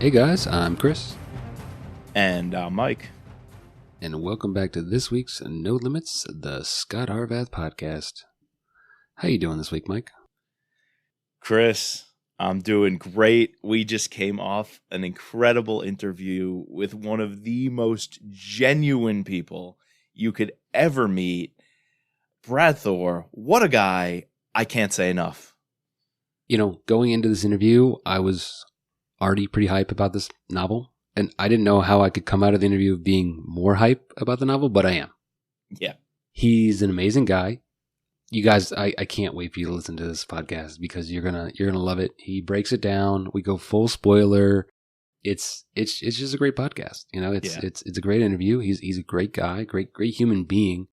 Hey guys, I'm Chris. And Mike. And welcome back to this week's No Limits, the Scott Harvath podcast. How you doing this week, Mike? Chris, I'm doing great. We just came off an incredible interview with one of the most genuine people you could ever meet. Brad Thor, what a guy. I can't say enough. You know, going into this interview, I was already pretty hype about this novel. And I didn't know how I could come out of the interview being more hype about the novel, but I am. Yeah. He's an amazing guy. You guys, I can't wait for you to listen to this podcast because you're gonna love it. He breaks it down. We go full spoiler. It's just a great podcast. You know, it's a great interview. He's a great guy, great human being.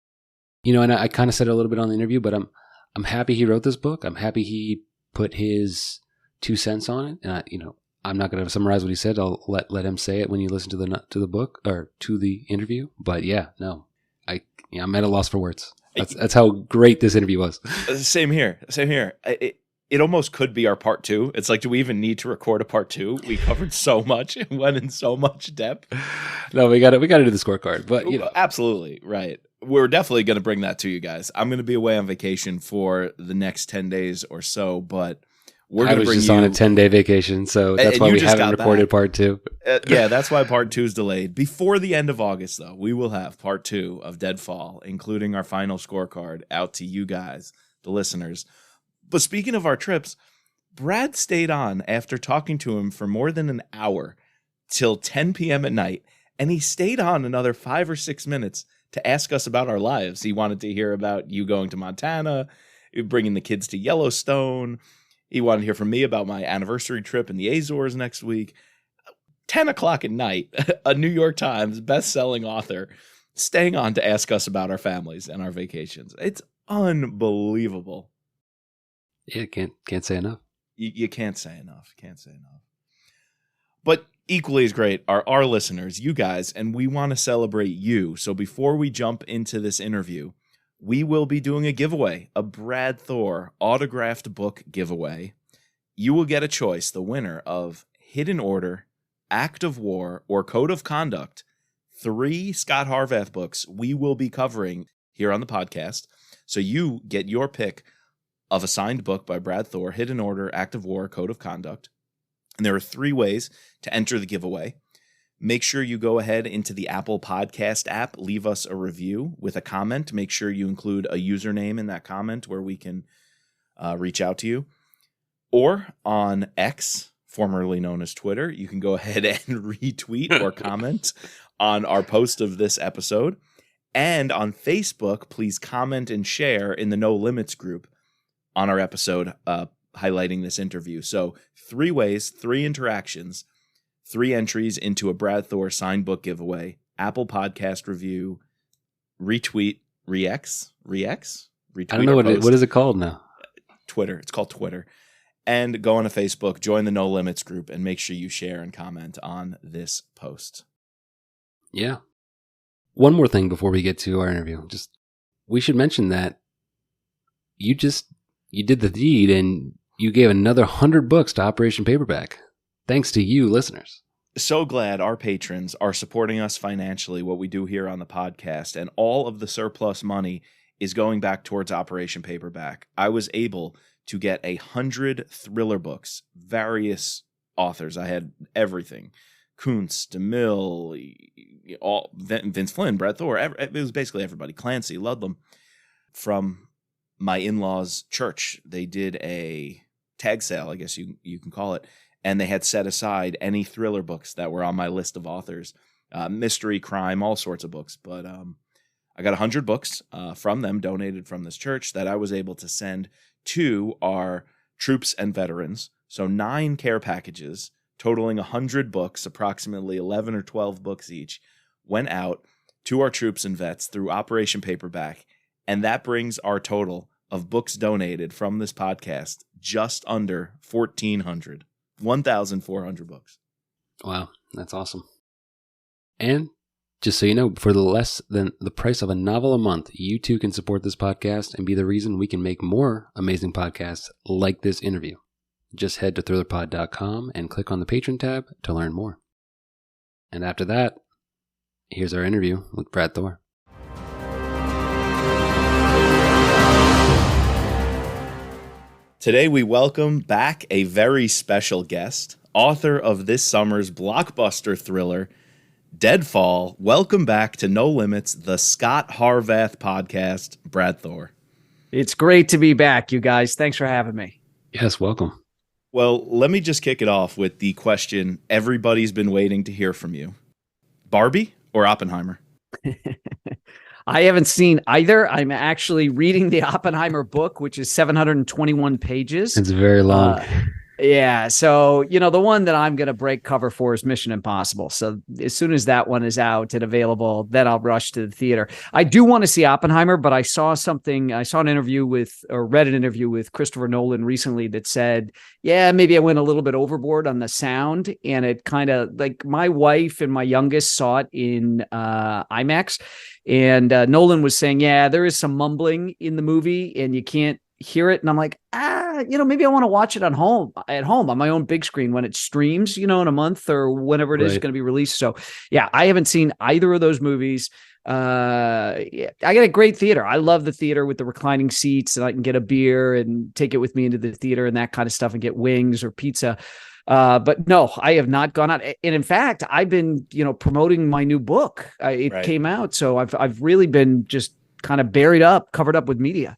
You know, and I kind of said it a little bit on the interview, but I'm happy he wrote this book. I'm happy he put his 2 cents on it. And I'm not going to summarize what he said. I'll let him say it when you listen to the book or to the interview. But I'm at a loss for words. That's how great this interview was. Same here. It almost could be our part 2. It's like, do we even need to record a part 2? We covered so much and went in so much depth. No, we got to do the scorecard. But absolutely right. We're definitely going to bring that to you guys. I'm going to be away on vacation for the next 10 days or so, but we're going to bring you. I was just on a 10-day vacation, so that's why we haven't recorded part 2. Yeah, that's why part 2 is delayed. Before the end of August, though, we will have part 2 of Deadfall, including our final scorecard, out to you guys, the listeners. But speaking of our trips, Brad stayed on after talking to him for more than an hour till 10 p.m. at night, and he stayed on another 5 or 6 minutes to ask us about our lives. He wanted to hear about you going to Montana, bringing the kids to Yellowstone. He wanted to hear from me about my anniversary trip in the Azores next week. 10 o'clock at night, a New York Times best-selling author staying on to ask us about our families and our vacations. It's unbelievable. Yeah, can't say enough. You can't say enough. Can't say enough. But equally as great are our listeners, you guys, and we want to celebrate you. So before we jump into this interview, we will be doing a giveaway, a Brad Thor autographed book giveaway. You will get a choice, the winner of Hidden Order, Act of War, or Code of Conduct, 3 Scott Harvath books we will be covering here on the podcast. So you get your pick of a signed book by Brad Thor, Hidden Order, Act of War, Code of Conduct. And there are 3 ways to enter the giveaway. Make sure you go ahead into the Apple Podcast app, leave us a review with a comment. Make sure you include a username in that comment where we can reach out to you. Or on X, formerly known as Twitter, you can go ahead and retweet or comment on our post of this episode. And on Facebook, please comment and share in the No Limits group on our episode highlighting this interview. So 3 ways, 3 interactions, 3 entries into a Brad Thor signed book giveaway, Apple Podcast review, retweet, retweet. I don't know what is it called now? Twitter. It's called Twitter. And go on to Facebook, join the No Limits group, and make sure you share and comment on this post. Yeah. One more thing before we get to our interview. We should mention that you did the deed and you gave another 100 books to Operation Paperback. Thanks to you, listeners. So glad our patrons are supporting us financially, what we do here on the podcast, and all of the surplus money is going back towards Operation Paperback. I was able to get 100 thriller books, various authors. I had everything. Kuntz, DeMille, Vince Flynn, Brad Thor. It was basically everybody. Clancy, Ludlam. From my in-laws' church, they did a tag sale, I guess you can call it. And they had set aside any thriller books that were on my list of authors, mystery, crime, all sorts of books. But I got 100 books from them, donated from this church, that I was able to send to our troops and veterans. So 9 care packages, totaling 100 books, approximately 11 or 12 books each, went out to our troops and vets through Operation Paperback. And that brings our total of books donated from this podcast just under 1,400. 1,400 books. Wow, that's awesome. And just so you know, for less than the price of a novel a month, you too can support this podcast and be the reason we can make more amazing podcasts like this interview. Just head to thrillerpod.com and click on the Patron tab to learn more. And after that, here's our interview with Brad Thor. Today we welcome back a very special guest, author of this summer's blockbuster thriller, Deadfall. Welcome back to No Limits, the Scott Harvath podcast, Brad Thor. It's great to be back, you guys. Thanks for having me. Yes, welcome. Well, let me just kick it off with the question everybody's been waiting to hear from you. Barbie or Oppenheimer? I haven't seen either. I'm actually reading the Oppenheimer book, which is 721 pages. It's very long. Yeah. So, the one that I'm going to break cover for is Mission Impossible. So as soon as that one is out and available, then I'll rush to the theater. I do want to see Oppenheimer, but I saw an interview read an interview with Christopher Nolan recently that said, yeah, maybe I went a little bit overboard on the sound. And it kind of like my wife and my youngest saw it in IMAX. And Nolan was saying, yeah, there is some mumbling in the movie and you can't hear it. And I'm like, maybe I want to watch it at home on my own big screen when it streams, in a month or whenever it is going to be released. So yeah, I haven't seen either of those movies. I got a great theater. I love the theater with the reclining seats and I can get a beer and take it with me into the theater and that kind of stuff and get wings or pizza. But no, I have not gone out. And in fact, I've been, promoting my new book. It came out. So I've really been just kind of covered up with media.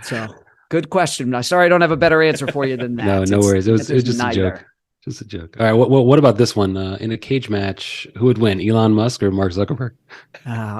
So good question. I'm sorry I don't have a better answer for you than that. No worries. It was just neither. A joke. Just a joke. All right. What about this one? In a cage match, who would win, Elon Musk or Mark Zuckerberg?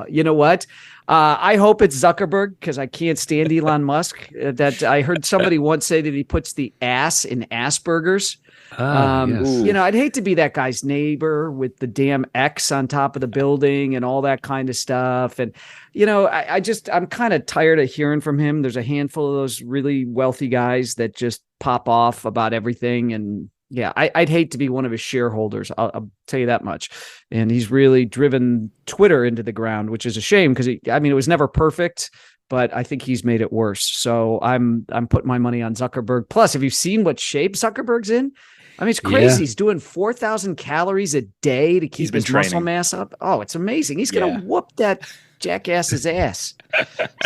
You know what? I hope it's Zuckerberg because I can't stand Elon Musk. That I heard somebody once say that he puts the ass in Asperger's. Yes. I'd hate to be that guy's neighbor with the damn X on top of the building and all that kind of stuff. And, I'm kind of tired of hearing from him. There's a handful of those really wealthy guys that just pop ooff about everything. And yeah, I'd hate to be one of his shareholders. I'll tell you that much. And he's really driven Twitter into the ground, which is a shame because it was never perfect, but I think he's made it worse. So I'm putting my money on Zuckerberg. Plus, have you seen what shape Zuckerberg's in? It's crazy. Yeah. He's doing 4,000 calories a day to keep his muscle mass up. Oh, it's amazing. He's going to whoop that jackass's ass.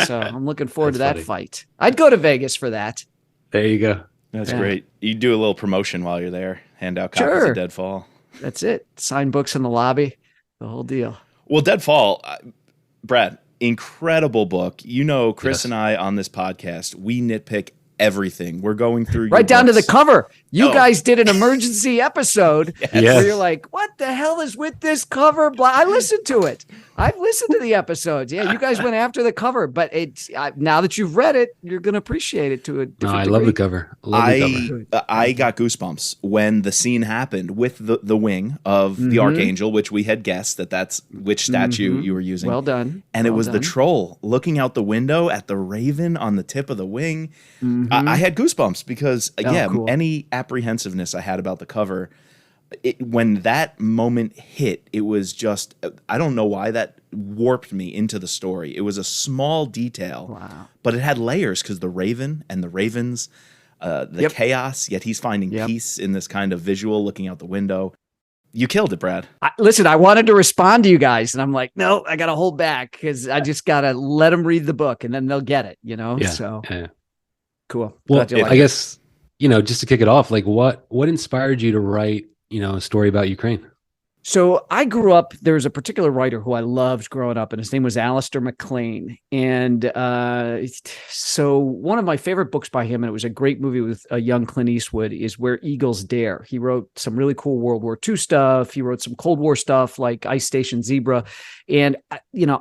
So I'm looking forward to that fight. I'd go to Vegas for that. There you go. That's great. You do a little promotion while you're there. Hand out copies of Deadfall. That's it. Sign books in the lobby. The whole deal. Well, Deadfall, Brad, incredible book. Chris and I on this podcast, we nitpick everything. We're going through right down to the cover. You guys did an emergency episode where you're like, what the hell is with this cover? I listened to it. I've listened to the episodes. Yeah, you guys went after the cover, but it's now that you've read it, you're going to appreciate it to a different degree. Love the cover. I got goosebumps when the scene happened with the wing of the Archangel, which we had guessed that's which statue you were using. Well done. And it was the troll looking out the window at the raven on the tip of the wing. I had goosebumps because, cool. Any apprehensiveness I had about the cover, when that moment hit, it was just, I don't know why that warped me into the story. It was a small detail, but it had layers because the raven and the ravens, the chaos, yet he's finding peace in this kind of visual looking out the window. You killed it, Brad. Listen, I wanted to respond to you guys, and I'm like, no, I got to hold back because I just got to let them read the book, and then they'll get it, Yeah. So cool. Well, I guess, just to kick it off, like what inspired you to write, a story about Ukraine? So I grew up, there was a particular writer who I loved growing up, and his name was Alistair MacLean. And so one of my favorite books by him, and it was a great movie with a young Clint Eastwood, is Where Eagles Dare. He wrote some really cool World War II stuff. He wrote some Cold War stuff like Ice Station Zebra. And,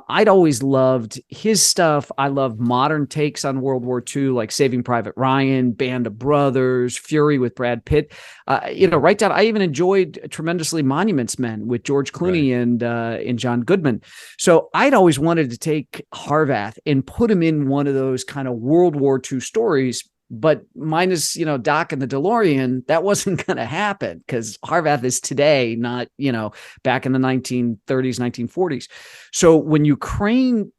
I'd always loved his stuff. I love modern takes on World War II, like Saving Private Ryan, Band of Brothers, Fury with Brad Pitt. Right down. I even enjoyed tremendously Monuments Men with George Clooney and John Goodman. So I'd always wanted to take Harvath and put him in one of those kind of World War II stories. But minus, Doc and the DeLorean, that wasn't going to happen because Harvath is today, not, back in the 1930s, 1940s. So when Ukraine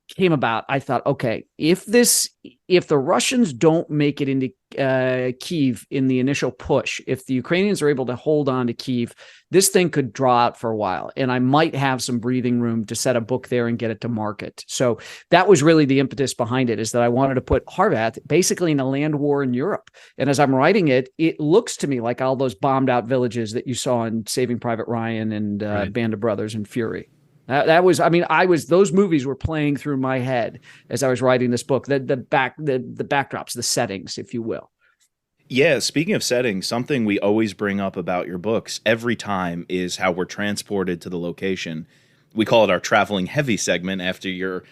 came about, I thought, okay, if the Russians don't make it into Kyiv in the initial push. If the Ukrainians are able to hold on to Kyiv, this thing could draw out for a while, and I might have some breathing room to set a book there and get it to market. So that was really the impetus behind it, is that I wanted to put Harvath basically in a land war in Europe. And as I'm writing it, it looks to me like all those bombed out villages that you saw in Saving Private Ryan and Band of Brothers and Fury. Those movies were playing through my head as I was writing this book, the backdrops, the settings, if you will. Yeah, speaking of settings, something we always bring up about your books every time is how we're transported to the location. We call it our Traveling Heavy segment after your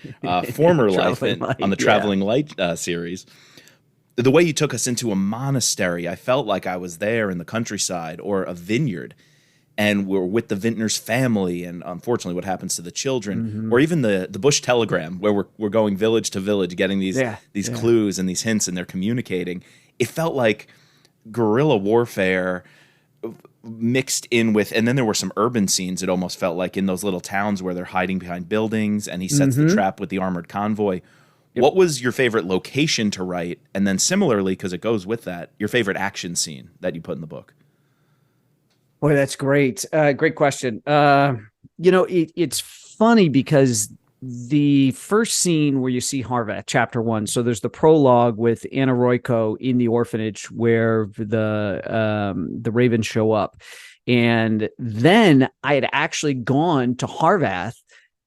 former life on the Traveling Light series. The way you took us into a monastery, I felt like I was there in the countryside, or a vineyard, and we're with the vintner's family, and unfortunately what happens to the children, or even the bush telegram, where we're going village to village, getting these clues and these hints, and they're communicating. It felt like guerrilla warfare mixed in with, and then there were some urban scenes, it almost felt like, in those little towns where they're hiding behind buildings, and he sets the trap with the armored convoy. Yep. What was your favorite location to write? And then similarly, because it goes with that, your favorite action scene that you put in the book? Boy, that's great. Great question. It's funny because the first scene where you see Harvath, chapter 1. So there's the prologue with Anna Royko in the orphanage where the Ravens show up. And then I had actually gone to Harvath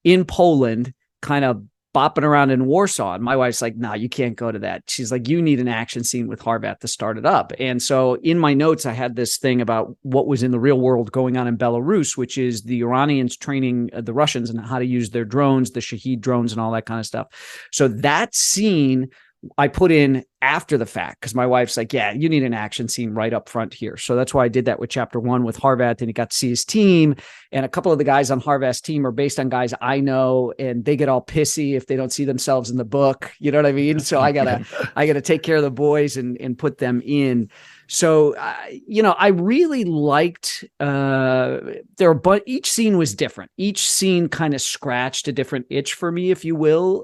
in Poland, kind of bopping around in Warsaw. And my wife's like, no, you can't go to that. She's like, you need an action scene with Harvath to start it up. And so in my notes, I had this thing about what was in the real world going on in Belarus, which is the Iranians training the Russians and how to use their drones, the Shahed drones and all that kind of stuff. So that scene I put in after the fact, because my wife's like, yeah, you need an action scene right up front here. So that's why I did that with chapter 1 with Harvath, and he got to see his team. And a couple of the guys on Harvath's team are based on guys I know, and they get all pissy if they don't see themselves in the book. You know what I mean? So I gotta take care of the boys and put them in. So, I really liked but each scene was different. Each scene kind of scratched a different itch for me, if you will,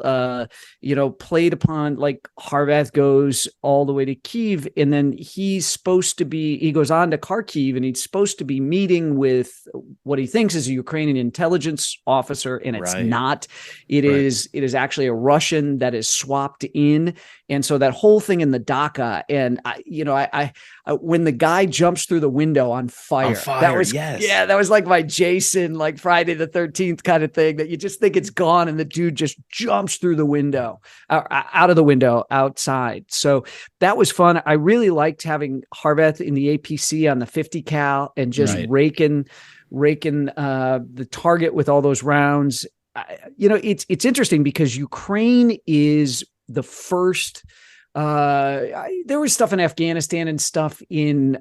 played upon, like Harvath goes all the way to Kyiv, and then he goes on to Kharkiv, and he's supposed to be meeting with what he thinks is a Ukrainian intelligence officer, and it's not. It is actually a Russian that is swapped in. And so that whole thing in the dacha, and when the guy jumps through the window on fire, that was like my Jason, like Friday the 13th kind of thing, that you just think it's gone, and the dude just jumps through the window, out of the window outside. So that was fun. I really liked having Harvath in the APC on the 50 cal and just raking the target with all those rounds. It's interesting because Ukraine is the first. There was stuff in Afghanistan and stuff in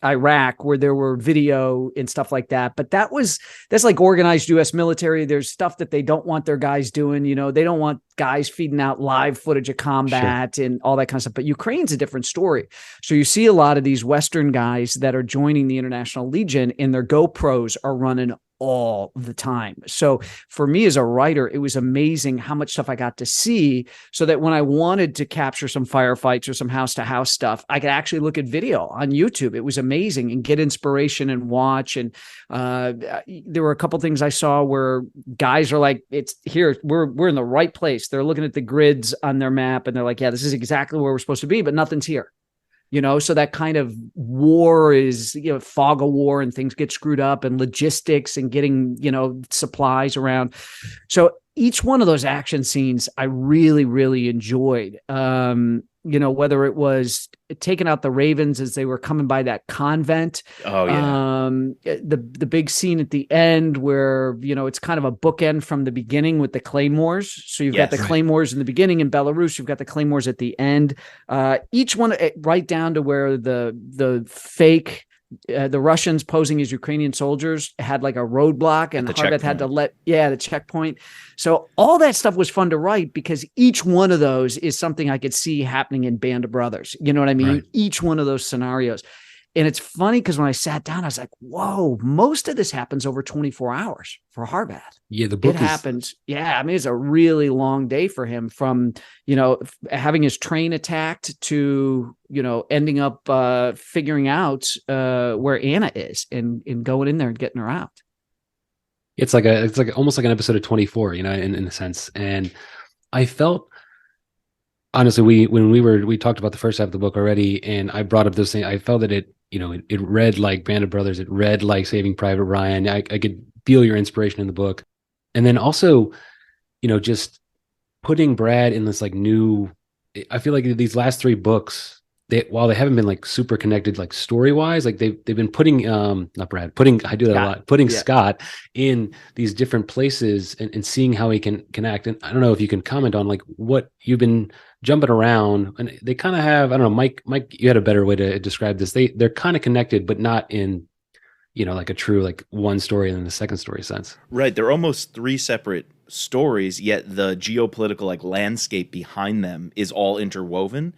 Iraq where there were video and stuff like that, but that's like organized U.S. military. There's stuff that they don't want their guys doing. They don't want guys feeding out live footage of combat and all that kind of stuff. But Ukraine's a different story. So you see a lot of these Western guys that are joining the International Legion, and their GoPros are running all the time. So for me as a writer, it was amazing how much stuff I got to see, so that when I wanted to capture some firefights or some house to house stuff, I could actually look at video on YouTube. It was amazing, and get inspiration and watch. And there were a couple things I saw where guys are like, it's here, we're in the right place. They're looking at the grids on their map, and they're like, yeah, this is exactly where we're supposed to be, but nothing's here. So that kind of war is, fog of war, and things get screwed up, and logistics and getting, supplies around. So each one of those action scenes I really, really enjoyed. Whether it was taking out the Ravens as they were coming by that convent. Oh yeah. The big scene at the end where, it's kind of a bookend from the beginning with the claymores. So you've got the claymores in the beginning in Belarus, you've got the claymores at the end. Each one right down to where the fake the Russians posing as Ukrainian soldiers had like a roadblock, and Harvath had to the checkpoint. So all that stuff was fun to write, because each one of those is something I could see happening in Band of Brothers. You know what I mean? Right. Each one of those scenarios. And it's funny because when I sat down, I was like, whoa, most of this happens over 24 hours for Harbath. Yeah, the book happens. Yeah. I mean, it's a really long day for him from, having his train attacked to, ending up figuring out where Anna is and going in there and getting her out. It's like almost like an episode of 24, in a sense. And I felt, honestly, we talked about the first half of the book already, and I brought up those things. I felt that it read like Band of Brothers. It read like Saving Private Ryan. I could feel your inspiration in the book. And then also, just putting Brad in this like new, I feel like these last three books, while they haven't been like super connected, like story wise, like they've been putting, not Brad, I do that a lot, putting Scott in these different places and seeing how he can act. And I don't know if you can comment on like what you've been jumping around, and they kind of have, I don't know, Mike, you had a better way to describe this. They're kind of connected, but not in, like a true, like one story and then the second story sense. Right. They're almost three separate stories, yet the geopolitical like landscape behind them is all interwoven.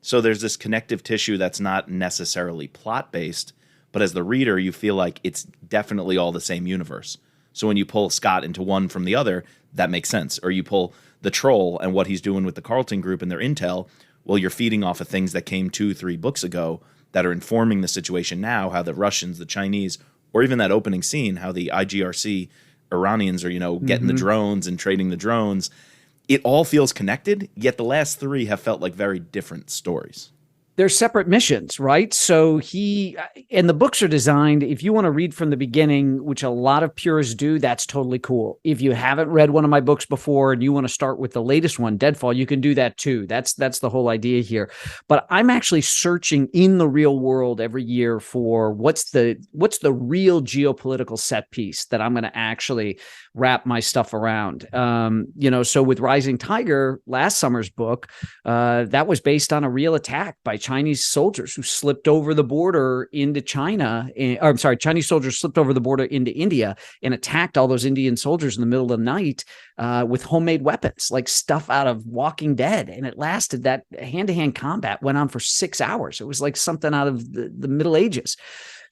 So there's this connective tissue that's not necessarily plot based, but as the reader, you feel like it's definitely all the same universe. So when you pull Scott into one from the other, that makes sense. Or you pull the Troll and what he's doing with the Carlton Group and their intel, well, you're feeding off of things that came 2-3 books ago that are informing the situation now, how the Russians, the Chinese, or even that opening scene, how the IGRC Iranians are, getting the drones and trading the drones. It all feels connected, yet the last three have felt like very different stories. They're separate missions, right? So and the books are designed, if you want to read from the beginning, which a lot of purists do, that's totally cool. If you haven't read one of my books before and you want to start with the latest one, Deadfall, you can do that too. That's the whole idea here. But I'm actually searching in the real world every year for what's the real geopolitical set piece that I'm going to actually wrap my stuff around. So with Rising Tiger, last summer's book, that was based on a real attack by Chinese soldiers who slipped over the border into China. Chinese soldiers slipped over the border into India and attacked all those Indian soldiers in the middle of the night with homemade weapons, like stuff out of Walking Dead. And it lasted, that hand-to-hand combat went on for 6 hours. It was like something out of the Middle Ages.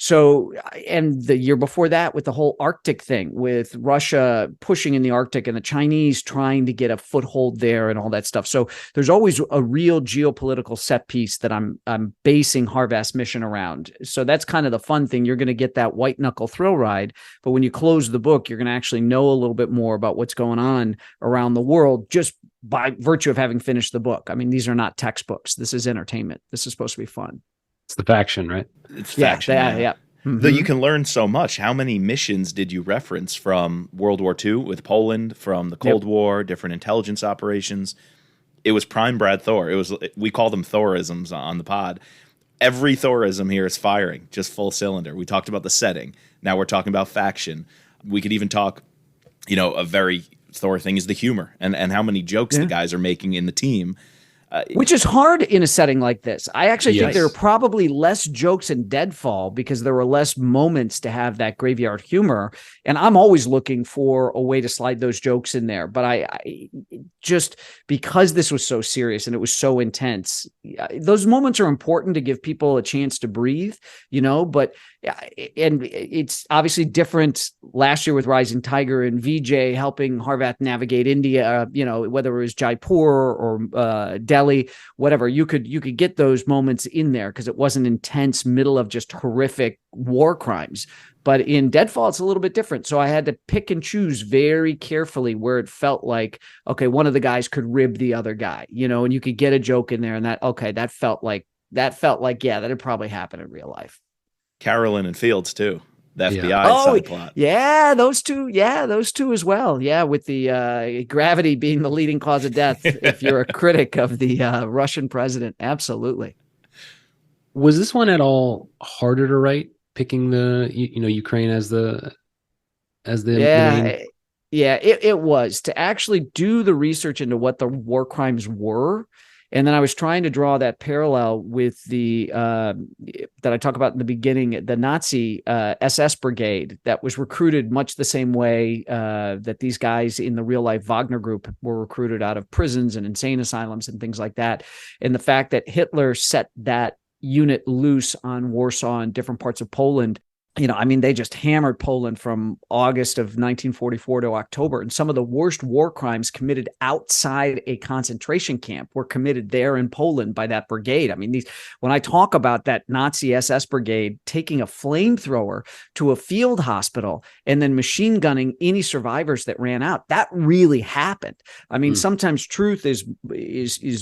So, and the year before that with the whole Arctic thing, with Russia pushing in the Arctic and the Chinese trying to get a foothold there and all that stuff. So there's always a real geopolitical set piece that I'm basing Harvath's mission around. So that's kind of the fun thing. You're going to get that white knuckle thrill ride, but when you close the book, you're going to actually know a little bit more about what's going on around the world just by virtue of having finished the book. I mean, these are not textbooks. This is entertainment. This is supposed to be fun. It's the faction, right? It's faction. Yeah. Mm-hmm. Though you can learn so much. How many missions did you reference from World War II with Poland, from the Cold War, different intelligence operations? It was prime Brad Thor. We call them Thorisms on the pod. Every Thorism here is firing, just full cylinder. We talked about the setting. Now we're talking about faction. We could even talk, a very Thor thing is the humor and how many jokes the guys are making in the team. Which is hard in a setting like this. I actually think there are probably less jokes in Deadfall because there were less moments to have that graveyard humor. And I'm always looking for a way to slide those jokes in there. But I just, because this was so serious and it was so intense, those moments are important to give people a chance to breathe, but and it's obviously different last year with Rising Tiger and VJ helping Harvath navigate India, whether it was Jaipur or Delhi, whatever, you could get those moments in there because it wasn't intense middle of just horrific war crimes. But in Deadfall, it's a little bit different. So I had to pick and choose very carefully where it felt like, okay, one of the guys could rib the other guy, and you could get a joke in there and that felt like, that'd probably happen in real life. Carolyn and Fields too. The FBI side plot. Yeah, those two as well. Yeah, with the gravity being the leading cause of death. If you're a critic of the Russian president, absolutely. Was this one at all harder to write? Picking the Ukraine as the main... Yeah, it was to actually do the research into what the war crimes were. And then I was trying to draw that parallel with the that I talk about in the beginning, the Nazi SS brigade that was recruited much the same way that these guys in the real life Wagner group were recruited out of prisons and insane asylums and things like that. And the fact that Hitler set that unit loose on Warsaw and different parts of Poland. I mean, they just hammered Poland from August of 1944 to October. And some of the worst war crimes committed outside a concentration camp were committed there in Poland by that brigade. I mean, when I talk about that Nazi SS brigade taking a flamethrower to a field hospital and then machine gunning any survivors that ran out, that really happened. I mean, sometimes truth is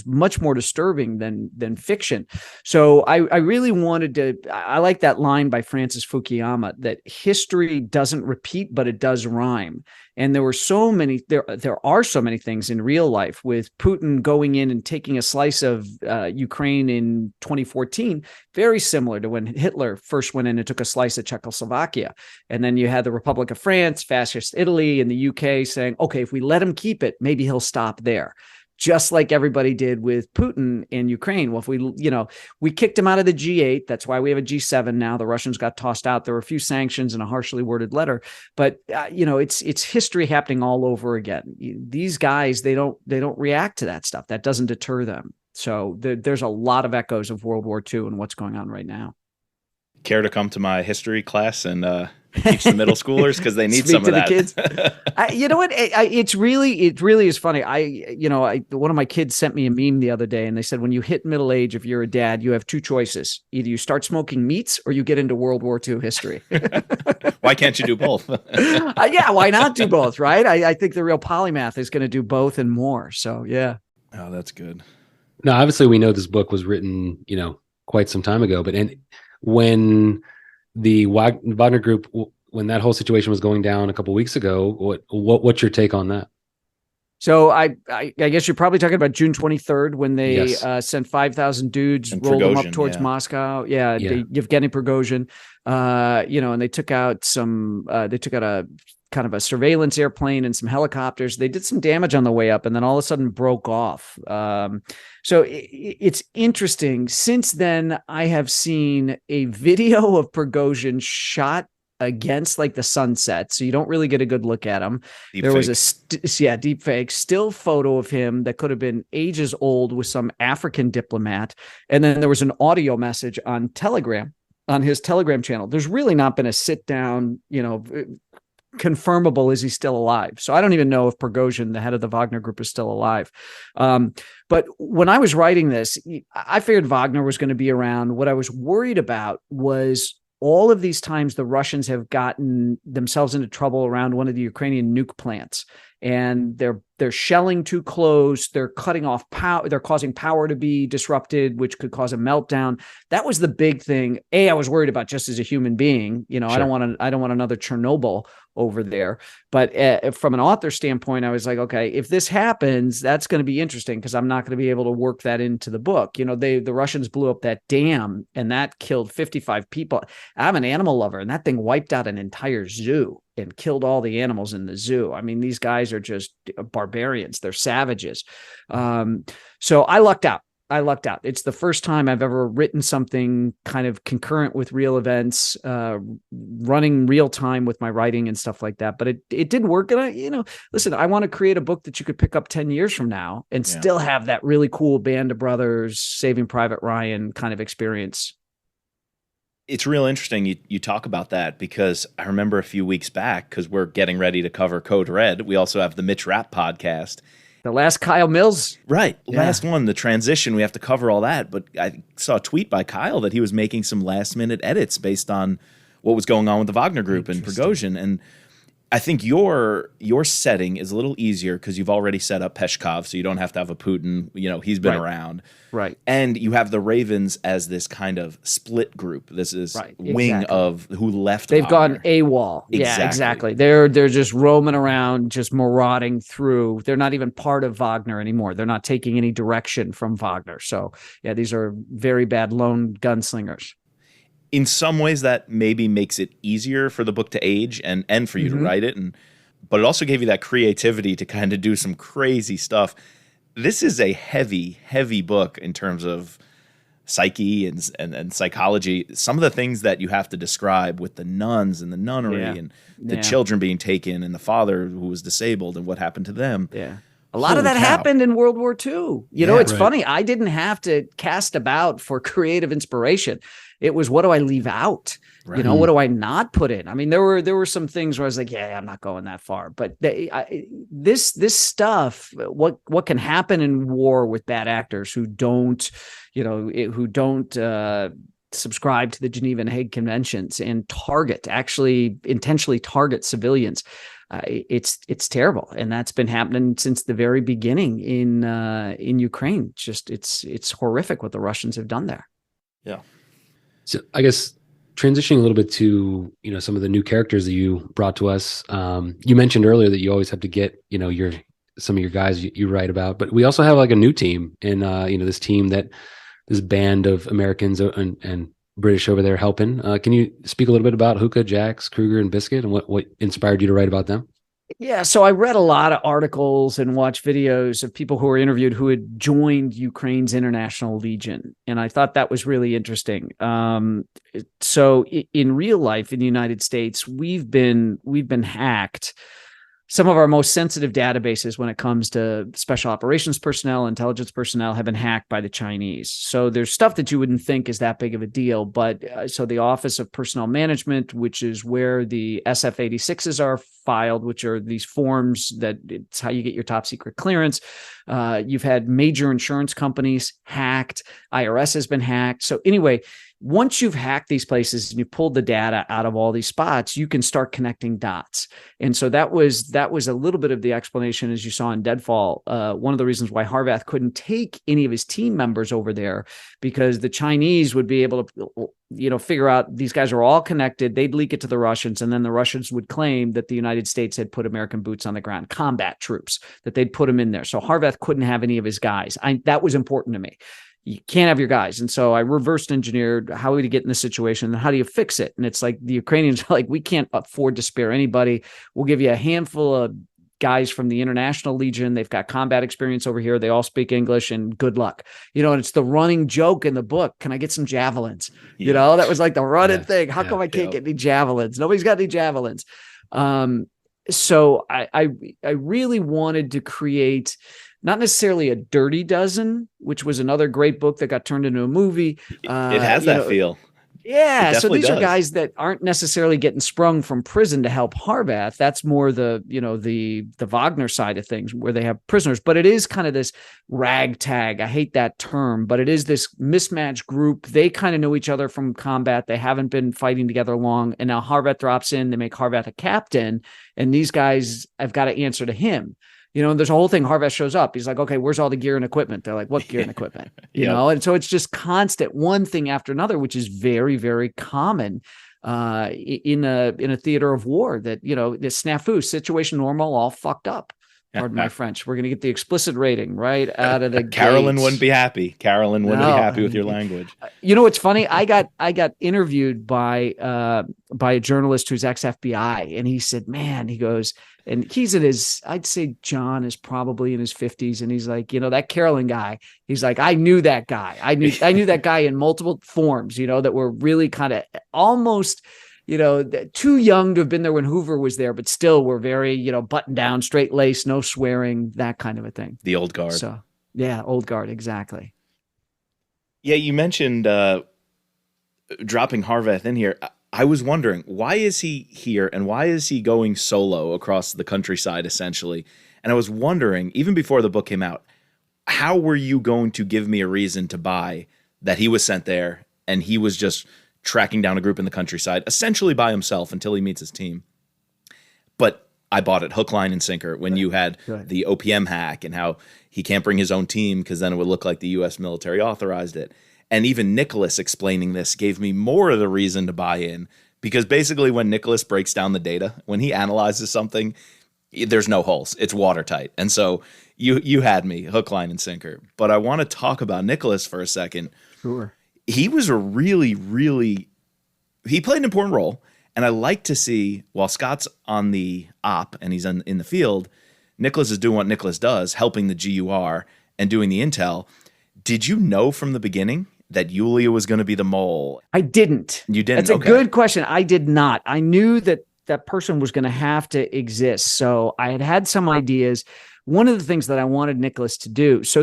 much more disturbing than fiction. So I really wanted to, I like that line by Francis Fukuyama, that history doesn't repeat, but it does rhyme. And there are so many things in real life, with Putin going in and taking a slice of Ukraine in 2014, very similar to when Hitler first went in and took a slice of Czechoslovakia. And then you had the Republic of France, fascist Italy, and the UK saying, okay, if we let him keep it, maybe he'll stop there. Just like everybody did with Putin in Ukraine. Well, if we kicked him out of the G8, that's why we have a G7 now. The Russians got tossed out. There were a few sanctions and a harshly worded letter, but it's history happening all over again. These guys, they don't react to that stuff. That doesn't deter them. So there's a lot of echoes of World War II and what's going on right now. Care to come to my history class and teach the middle schoolers, because they need some of that. Kids. You know what? It really is funny. One of my kids sent me a meme the other day, and they said, when you hit middle age, if you're a dad, you have two choices: either you start smoking meats or you get into World War II history. Why can't you do both? Yeah, why not do both? Right? I think the real polymath is going to do both and more. So yeah. Oh, that's good. Now, obviously, we know this book was written, quite some time ago, but when the Wagner Group, when that whole situation was going down a couple of weeks ago, what's your take on that? So I guess you're probably talking about June 23rd, when they sent 5,000 dudes, and rolled them up towards Moscow. Yeah. Yevgeny Prigozhin, and they took out a kind of a surveillance airplane and some helicopters. They did some damage on the way up and then all of a sudden broke off. So it's interesting. Since then, I have seen a video of Prigozhin shot against like the sunset, so you don't really get a good look at him. There was a deep fake still photo of him that could have been ages old with some African diplomat, and then there was an audio message on Telegram, on his Telegram channel. There's really not been a sit down, confirmable, is he still alive? So I don't even know if Prigozhin, the head of the Wagner Group, is still alive. But when I was writing this, I figured Wagner was going to be around. What I was worried about was all of these times the Russians have gotten themselves into trouble around one of the Ukrainian nuke plants, and they're shelling too close. They're cutting off power. They're causing power to be disrupted, which could cause a meltdown. That was the big thing. I was worried about just as a human being. Sure. I don't want another Chernobyl over there. But from an author standpoint, I was like, okay, if this happens, that's going to be interesting, because I'm not going to be able to work that into the book. The Russians blew up that dam, and that killed 55 people. I'm an animal lover, and that thing wiped out an entire zoo and killed all the animals in the zoo. I mean, these guys are just barbarians. They're savages. So I lucked out. It's the first time I've ever written something kind of concurrent with real events, running real time with my writing and stuff like that. But it did work. And listen, I want to create a book that you could pick up 10 years from now and still have that really cool Band of Brothers, Saving Private Ryan kind of experience. It's real interesting you talk about that, because I remember a few weeks back, because we're getting ready to cover Code Red. We also have the Mitch Rapp podcast. The last Kyle Mills. Right. Yeah. Last one, the transition. We have to cover all that. But I saw a tweet by Kyle that he was making some last minute edits based on what was going on with the Wagner Group and Prigozhin. And I think your setting is a little easier because you've already set up Peshkov, so you don't have to have a Putin. He's been around. Right. And you have the Ravens as this kind of split group. This is wing of who left They've Wagner. gone AWOL. Exactly. Yeah, exactly. They're just roaming around, just marauding through. They're not even part of Wagner anymore. They're not taking any direction from Wagner. So, yeah, these are very bad lone gunslingers. In some ways, that maybe makes it easier for the book to age and for you to write it. But it also gave you that creativity to kind of do some crazy stuff. This is a heavy, heavy book in terms of psyche and psychology. Some of the things that you have to describe with the nuns and the nunnery and the children being taken and the father who was disabled and what happened to them. Yeah. A lot of Holy that cow. happened in World War II. You know, Yeah. it's funny. I didn't have to cast about for creative inspiration. It was, what do I leave out? Right. You know, what do I not put in? I mean, there were some things where I was like, yeah, I'm not going that far. But this stuff, what can happen in war with bad actors who don't, subscribe to the Geneva and Hague Conventions and actually intentionally target civilians. It's terrible, and that's been happening since the very beginning in Ukraine. It's horrific what the Russians have done there. Yeah. So I guess transitioning a little bit to some of the new characters that you brought to us. You mentioned earlier that you always have to get some of your guys you write about, but we also have like a new team in this band of Americans and British over there helping. Can you speak a little bit about Hookah, Jax, Kruger, and Biscuit, and what inspired you to write about them? Yeah, so I read a lot of articles and watched videos of people who were interviewed who had joined Ukraine's International Legion, and I thought that was really interesting. So in real life in the United States, we've been hacked. Some of our most sensitive databases when it comes to special operations personnel, intelligence personnel have been hacked by the Chinese. So there's stuff that you wouldn't think is that big of a deal. But so the Office of Personnel Management, which is where the SF-86s are filed, which are these forms that it's how you get your top secret clearance. You've had major insurance companies hacked. IRS has been hacked. So anyway, once you've hacked these places and you pulled the data out of all these spots, you can start connecting dots. And so that was a little bit of the explanation, as you saw in Deadfall. One of the reasons why Harvath couldn't take any of his team members over there, because the Chinese would be able to, figure out these guys are all connected. They'd leak it to the Russians, and then the Russians would claim that the United States had put American boots on the ground, combat troops, that they'd put them in there. So Harvath couldn't have any of his guys. That was important to me. You can't have your guys. And so I reversed engineered how would you get in this situation and how do you fix it? And it's like the Ukrainians are like, we can't afford to spare anybody. We'll give you a handful of guys from the International Legion. They've got combat experience over here. They all speak English, and good luck. And it's the running joke in the book. Can I get some javelins? Yeah. That was like the running thing. How come I can't get any javelins? Nobody's got any javelins. So I really wanted to create not necessarily a Dirty Dozen, which was another great book that got turned into a movie. It has that feel. Yeah. So these are guys that aren't necessarily getting sprung from prison to help Harvath. That's more the Wagner side of things where they have prisoners, but it is kind of this ragtag. I hate that term, but it is this mismatched group. They kind of know each other from combat. They haven't been fighting together long. And now Harvath drops in, they make Harvath a captain, and these guys have got to answer to him. And there's a whole thing. Harvath shows up. He's like, okay, where's all the gear and equipment? They're like, what gear and equipment? And so it's just constant one thing after another, which is very, very common in a theater of war that, the snafu, situation normal, all fucked up. Pardon my French. We're going to get the explicit rating right out of the Carolyn gates. Wouldn't be happy. Carolyn wouldn't be happy with your language. What's funny? I got interviewed by a journalist who's ex-FBI, and he said, man, he goes, and he's in his, I'd say John is probably in his 50s. And he's like, that Carolyn guy, he's like, I knew that guy. I knew that guy in multiple forms, that were really kind of almost, too young to have been there when Hoover was there, but still were very, buttoned down, straight lace, no swearing, that kind of a thing. The old guard. So yeah, old guard. Exactly. Yeah. You mentioned dropping Harvath in here. I was wondering, why is he here and why is he going solo across the countryside, essentially? And I was wondering, even before the book came out, how were you going to give me a reason to buy that he was sent there and he was just tracking down a group in the countryside, essentially by himself until he meets his team? But I bought it hook, line, and sinker when you had the OPM hack and how he can't bring his own team because then it would look like the U.S. military authorized it. And even Nicholas explaining this gave me more of the reason to buy in, because basically when Nicholas breaks down the data, when he analyzes something, there's no holes. It's watertight. And so you had me hook, line, and sinker. But I want to talk about Nicholas for a second. Sure. He was he played an important role. And I like to see, while Scott's on the op and he's in the field, Nicholas is doing what Nicholas does, helping the GUR and doing the intel. Did you know from the beginning that Yulia was going to be the mole? I didn't. You didn't? That's a good question. I did not. I knew that person was going to have to exist. So I had some ideas. one of the things that I wanted Nicholas to do. So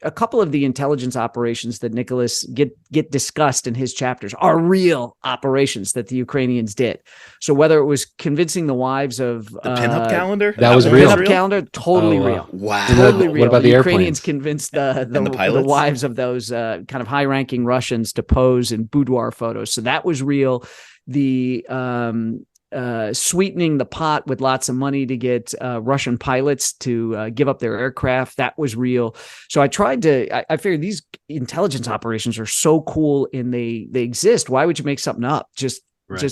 a couple of the intelligence operations that Nicholas get discussed in his chapters are real operations that the Ukrainians did. So whether it was convincing the wives of the pinup calendar, that was real. Pinup calendar, totally real. Wow, Totally real. What about the Ukrainians airplanes? convinced And the the pilots? wives of those kind of high-ranking Russians to pose in boudoir photos. So that was real. The sweetening the pot with lots of money to get Russian pilots to give up their aircraft, that was real. So I tried to, I figured these intelligence operations are so cool and they exist. Why would you make something up? Just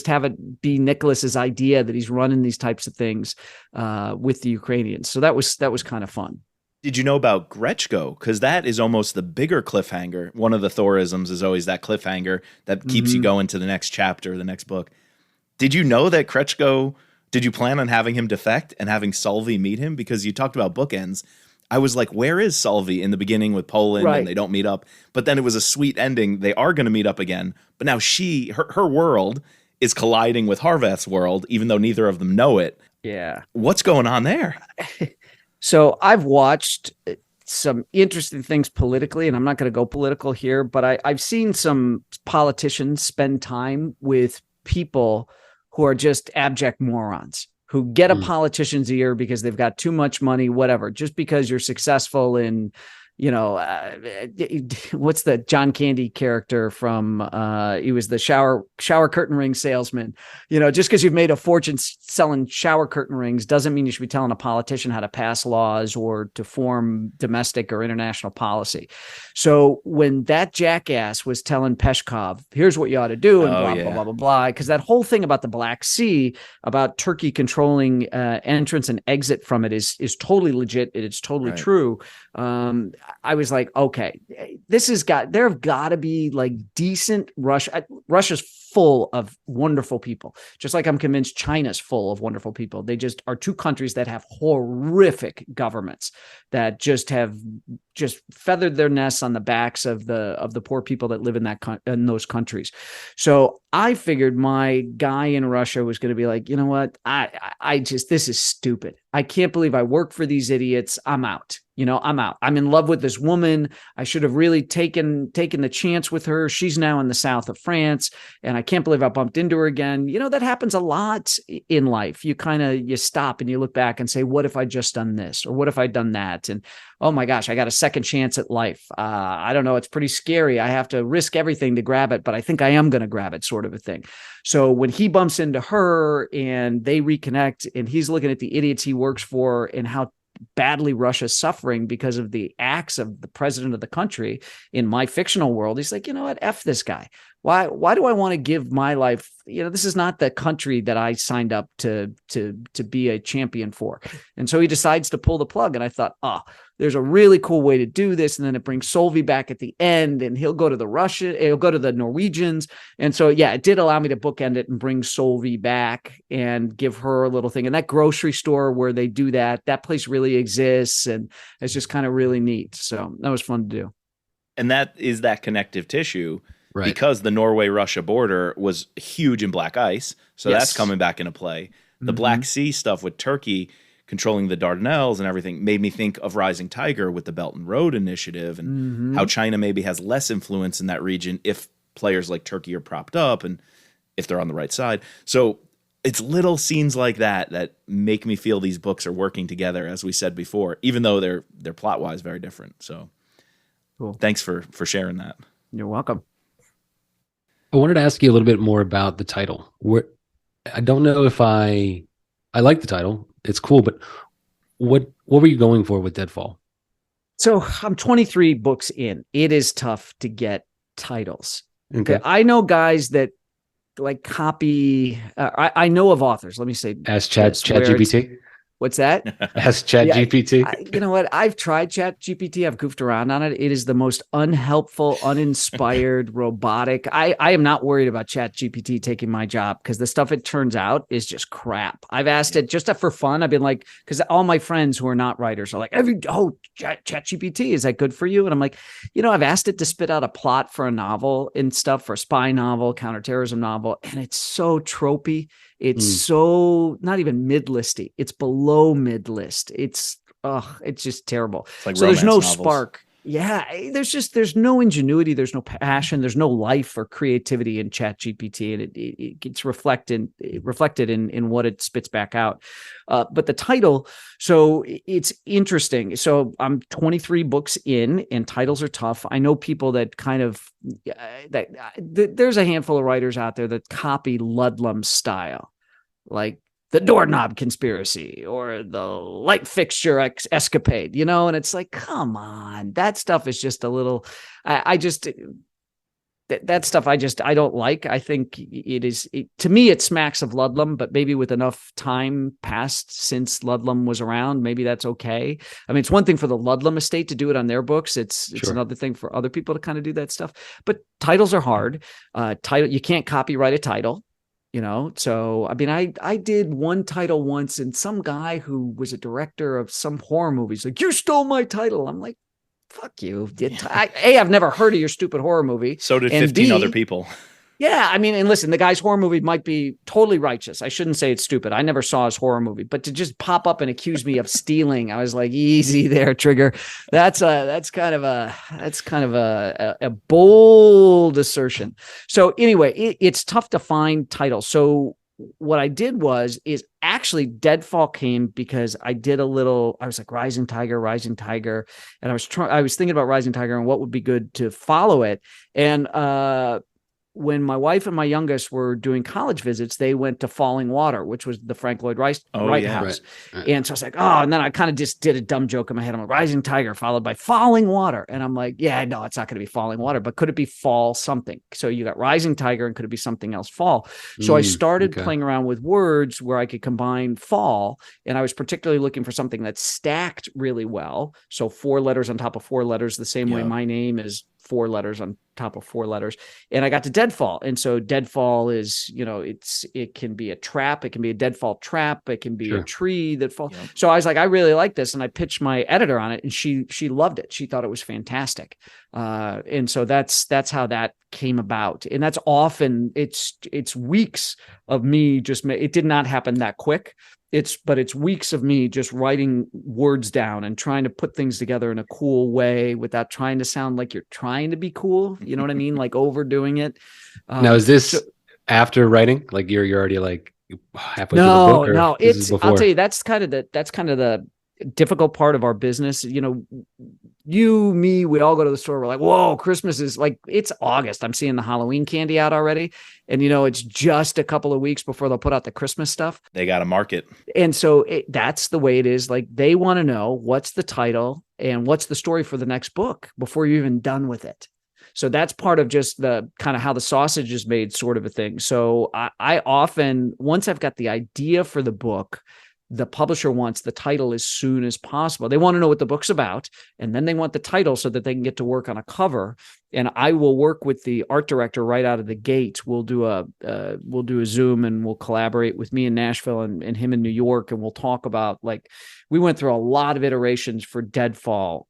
have it be Nicholas's idea that he's running these types of things with the Ukrainians. So that was kind of fun. Did you know about Gretchko? Because that is almost the bigger cliffhanger. One of the Thorisms is always that cliffhanger that keeps you going to the next chapter, the next book. Did you know that Kretschko, did you plan on having him defect and having Solvay meet him? Because you talked about bookends. I was like, where is Solvay in the beginning with Poland and they don't meet up? But then it was a sweet ending. They are going to meet up again. But now her world is colliding with Harvath's world, even though neither of them know it. Yeah. What's going on there? So I've watched some interesting things politically, and I'm not going to go political here, but I've seen some politicians spend time with people who are just abject morons who get a politician's ear because they've got too much money, whatever, just because you're successful in, what's the John Candy character from, he was the shower curtain ring salesman, just because you've made a fortune selling shower curtain rings doesn't mean you should be telling a politician how to pass laws or to form domestic or international policy. So when that jackass was telling Peshkov, here's what you ought to do, and blah, blah, blah, blah, blah, because that whole thing about the Black Sea, about Turkey controlling entrance and exit from it is totally legit. It's totally true. I was like, okay, there have got to be like decent Russia's full of wonderful people. Just like I'm convinced China's full of wonderful people. They just are two countries that have horrific governments that just have feathered their nests on the backs of the poor people that live in those countries. So I figured my guy in Russia was going to be like, you know what? This is stupid. I can't believe I work for these idiots. I'm out. I'm out. I'm in love with this woman. I should have really taken the chance with her. She's now in the south of France, and I can't believe I bumped into her again. That happens a lot in life. You stop and you look back and say, what if I just done this? Or what if I'd done that? And oh my gosh, I got a second chance at life. I don't know. It's pretty scary. I have to risk everything to grab it, but I think I am going to grab it, sort of a thing. So when he bumps into her and they reconnect and he's looking at the idiots he works for and how badly Russia's suffering because of the acts of the president of the country in my fictional world, he's like, you know what? F this guy. Why do I want to give my life? This is not the country that I signed up to be a champion for. And so he decides to pull the plug. And I thought, there's a really cool way to do this. And then it brings Solvay back at the end, and he'll go to the Norwegians. And so, yeah, it did allow me to bookend it and bring Solvay back and give her a little thing. And that grocery store where they do that place really exists. And it's just kind of really neat. So that was fun to do. And that is that connective tissue. Right. Because the Norway-Russia border was huge in black ice. So that's coming back into play. The Black Sea stuff with Turkey controlling the Dardanelles and everything made me think of Rising Tiger with the Belt and Road Initiative and how China maybe has less influence in that region if players like Turkey are propped up and if they're on the right side. So it's little scenes like that make me feel these books are working together, as we said before, even though they're plot-wise very different. So cool. Thanks for sharing that. You're welcome. I wanted to ask you a little bit more about the title. I don't know if I like the title. It's cool, but what were you going for with Deadfall? So I'm 23 books in. It is tough to get titles. Okay. I know guys that like copy. I know of authors. Let me say, Ask ChatGPT. What's that? Ask ChatGPT. You know what? I've tried ChatGPT. I've goofed around on it. It is the most unhelpful, uninspired, robotic. I am not worried about ChatGPT taking my job because the stuff it turns out is just crap. I've asked it just for fun. I've been like, because all my friends who are not writers are like, ChatGPT, is that good for you? And I'm like, I've asked it to spit out a plot for a novel and stuff, for a spy novel, counterterrorism novel, and it's so tropey. It's so not even mid-listy. It's below mid-list. It's it's just terrible. It's like So there's no romance novels. spark. Yeah, there's no ingenuity, there's no passion, there's no life or creativity in ChatGPT, and it gets reflected in what it spits back out. But the title, so it's interesting. So I'm 23 books in, and titles are tough. I know people that kind of there's a handful of writers out there that copy Ludlum's style, like the doorknob conspiracy or the light fixture escapade, and it's like, come on, that stuff is just a little, that stuff I don't like. I think to me, it smacks of Ludlum, but maybe with enough time passed since Ludlum was around, maybe that's okay. I mean, it's one thing for the Ludlum estate to do it on their books. It's another thing for other people to kind of do that stuff, but titles are hard. You can't copyright a title. So I mean, I did one title once, and some guy who was a director of some horror movies like, you stole my title. I'm like, fuck you. I've never heard of your stupid horror movie. So did 15 other people. Yeah, I mean, and listen, the guy's horror movie might be totally righteous. I shouldn't say it's stupid. I never saw his horror movie, but to just pop up and accuse me of stealing, I was like, easy there, Trigger. That's kind of a bold assertion. So anyway, it's tough to find titles. So what I did is actually Deadfall came because I was like Rising Tiger, and I was thinking about Rising Tiger and what would be good to follow it. And when my wife and my youngest were doing college visits, they went to Falling Water, which was the Frank Lloyd Wright house. Right. And so I was like, and then I kind of just did a dumb joke in my head. I'm like, Rising Tiger followed by Falling Water. And I'm like, yeah, no, it's not going to be Falling Water, but could it be fall something? So you got Rising Tiger, and could it be something else fall? So I started playing around with words where I could combine fall. And I was particularly looking for something that stacked really well. So 4 letters on top of 4 letters, the same way my name is 4 letters on top of 4 letters. And I got to Deadfall. And so Deadfall is, it can be a trap. It can be a deadfall trap. It can be a tree that falls. Yep. So I was like, I really like this. And I pitched my editor on it, and she loved it. She thought it was fantastic. And so that's how that came about. And that's often it's weeks of me it did not happen that quick. But it's weeks of me just writing words down and trying to put things together in a cool way without trying to sound like you're trying to be cool. You know what I mean? Like overdoing it. Now, is this after writing? Like you're already like halfway through the book? No, I'll tell you, that's kind of the difficult part of our business. You, me, we all go to the store. We're like, whoa, Christmas is like, it's August. I'm seeing the Halloween candy out already. And, it's just a couple of weeks before they'll put out the Christmas stuff. They got to market. And so that's the way it is. Like, they want to know what's the title and what's the story for the next book before you're even done with it. So that's part of just the kind of how the sausage is made sort of a thing. So I often, once I've got the idea for the book, the publisher wants the title as soon as possible. They want to know what the book's about, and then they want the title so that they can get to work on a cover. And I will work with the art director right out of the gate. We'll do a Zoom, and we'll collaborate with me in Nashville and him in New York, and we'll talk about, like, we went through a lot of iterations for Deadfall,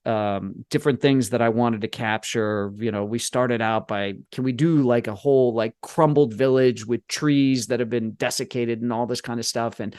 different things that I wanted to capture. We started out by, can we do like a whole like crumbled village with trees that have been desiccated and all this kind of stuff, and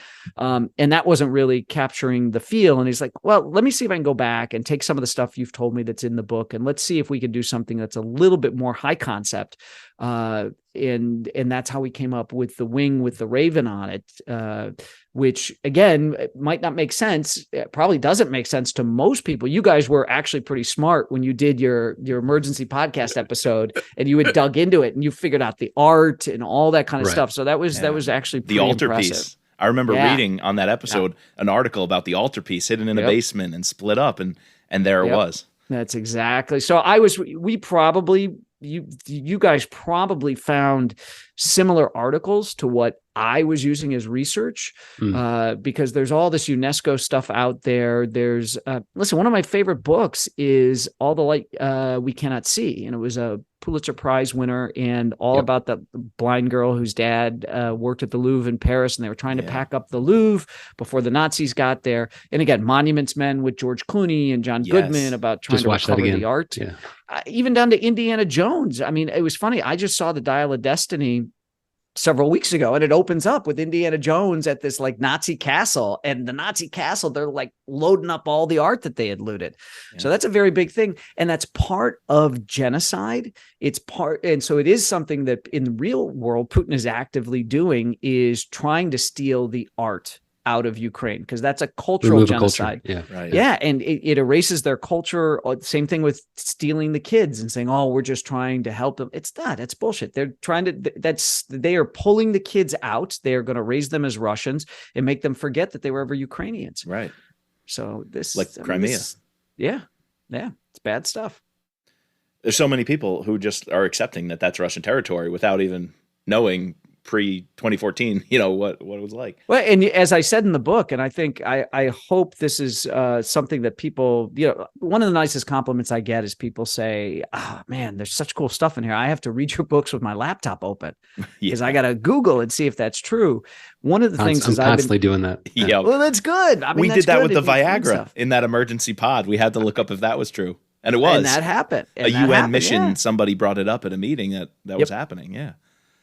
that wasn't really capturing the feel. And he's like, well, let me see if I can go back and take some of the stuff you've told me that's in the book, and let's see if we can do something that's a little bit more high concept. And that's how we came up with the wing with the raven on it, which again, it might not make sense. It probably doesn't make sense to most people. You guys were actually pretty smart when you did your emergency podcast episode, and you had dug into it and you figured out the art and all that kind of stuff. So that was actually pretty the altarpiece. Impressive. I remember reading on that episode an article about the altarpiece hidden in a basement and split up, and there it was. That's exactly. So you guys probably found similar articles to what I was using as research, because there's all this UNESCO stuff out there. There's listen, one of my favorite books is All the Light We Cannot See, and it was a Pulitzer Prize winner, and all about the blind girl whose dad worked at the Louvre in Paris, and they were trying to pack up the Louvre before the Nazis got there. And again, Monuments Men with George Clooney and John Goodman about trying to recover the art. Even down to Indiana Jones. I mean, it was funny. I just saw the Dial of Destiny several weeks ago, and it opens up with Indiana Jones at this like Nazi castle, and the Nazi castle, they're like loading up all the art that they had looted. Yeah. So that's a very big thing. And that's part of genocide. It's part. And so it is something that in the real world, Putin is actively doing, is trying to steal the art out of Ukraine, because that's a cultural genocide. Yeah. Right. Yeah. And it erases their culture. Same thing with stealing the kids and saying, oh, we're just trying to help them. It's not, it's bullshit. They're trying to, they are pulling the kids out. They're going to raise them as Russians and make them forget that they were ever Ukrainians. Right. So this, like Crimea. Yeah. It's bad stuff. There's so many people who just are accepting that that's Russian territory without even knowing pre-2014, what it was like. Well, and as I said in the book, and I think I hope this is something that people, one of the nicest compliments I get is people say, oh man, there's such cool stuff in here. I have to read your books with my laptop open because I got to Google and see if that's true. One of the things is I'm constantly doing that. Yeah. Well, that's good. I mean, we did that with the Viagra in that emergency pod. We had to look up if that was true. And it was. And that happened. A UN mission, somebody brought it up at a meeting that was happening. Yeah.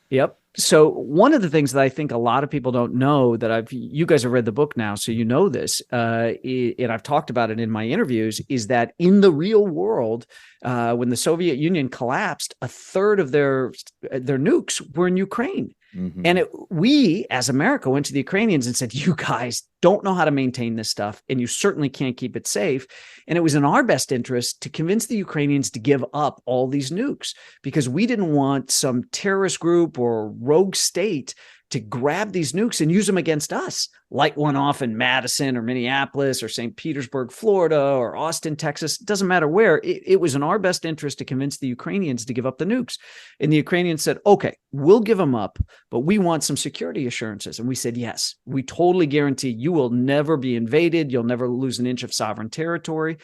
Yep. So one of the things that I think a lot of people don't know that you guys have read the book now, so you know this, and I've talked about it in my interviews, is that in the real world, when the Soviet Union collapsed, a third of their nukes were in Ukraine. Mm-hmm. And we, as America, went to the Ukrainians and said, you guys don't know how to maintain this stuff, and you certainly can't keep it safe. And it was in our best interest to convince the Ukrainians to give up all these nukes, because we didn't want some terrorist group or rogue state to grab these nukes and use them against us, light one off in Madison or Minneapolis or St. Petersburg, Florida, or Austin, Texas. It doesn't matter where. It was in our best interest to convince the Ukrainians to give up the nukes. And the Ukrainians said, okay, we'll give them up, but we want some security assurances. And we said, yes, we totally guarantee you will never be invaded. You'll never lose an inch of sovereign territory.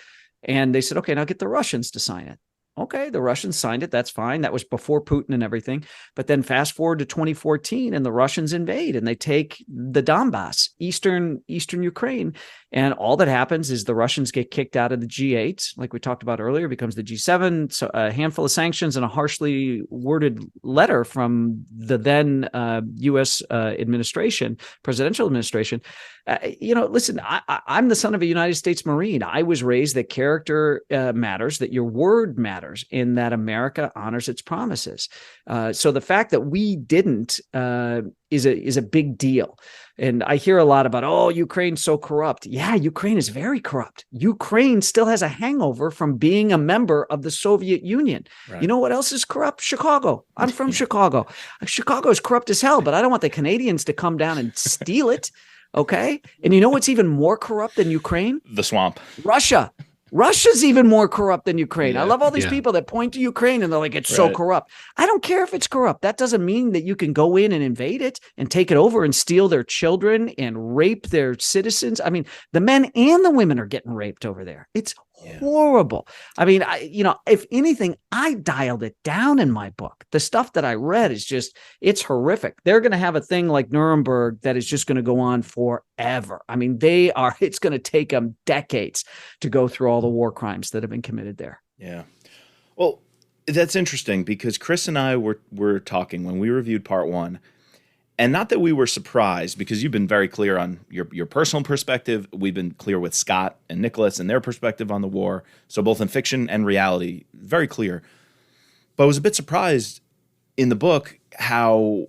And they said, okay, now get the Russians to sign it. Okay, the Russians signed it. That's fine. That was before Putin and everything. But then fast forward to 2014, and the Russians invade and they take the Donbass, eastern Ukraine. And all that happens is the Russians get kicked out of the G8, like we talked about earlier, becomes the G7, so a handful of sanctions and a harshly worded letter from the then U.S. presidential administration. Listen, I'm the son of a United States Marine. I was raised that character matters, that your word matters, in that America honors its promises. So the fact that we didn't is a big deal. And I hear a lot about, oh, Ukraine's so corrupt. Yeah, Ukraine is very corrupt. Ukraine still has a hangover from being a member of the Soviet Union. Right. You know what else is corrupt? Chicago. I'm from Chicago. Chicago is corrupt as hell, but I don't want the Canadians to come down and steal it. Okay. And you know what's even more corrupt than Ukraine? The swamp. Russia. Russia's even more corrupt than Ukraine. Yeah, I love all these people that point to Ukraine and they're like, it's so corrupt. I don't care if it's corrupt. That doesn't mean that you can go in and invade it and take it over and steal their children and rape their citizens. I mean, the men and the women are getting raped over there. It's horrible. I mean, if anything, I dialed it down in my book. The stuff that I read is it's horrific. They're going to have a thing like Nuremberg that is just going to go on forever. I mean, it's going to take them decades to go through all the war crimes that have been committed there. Yeah. Well, that's interesting because Chris and I were talking when we reviewed part 1. And not that we were surprised, because you've been very clear on your personal perspective. We've been clear with Scott and Nicholas and their perspective on the war. So both in fiction and reality, very clear. But I was a bit surprised in the book how,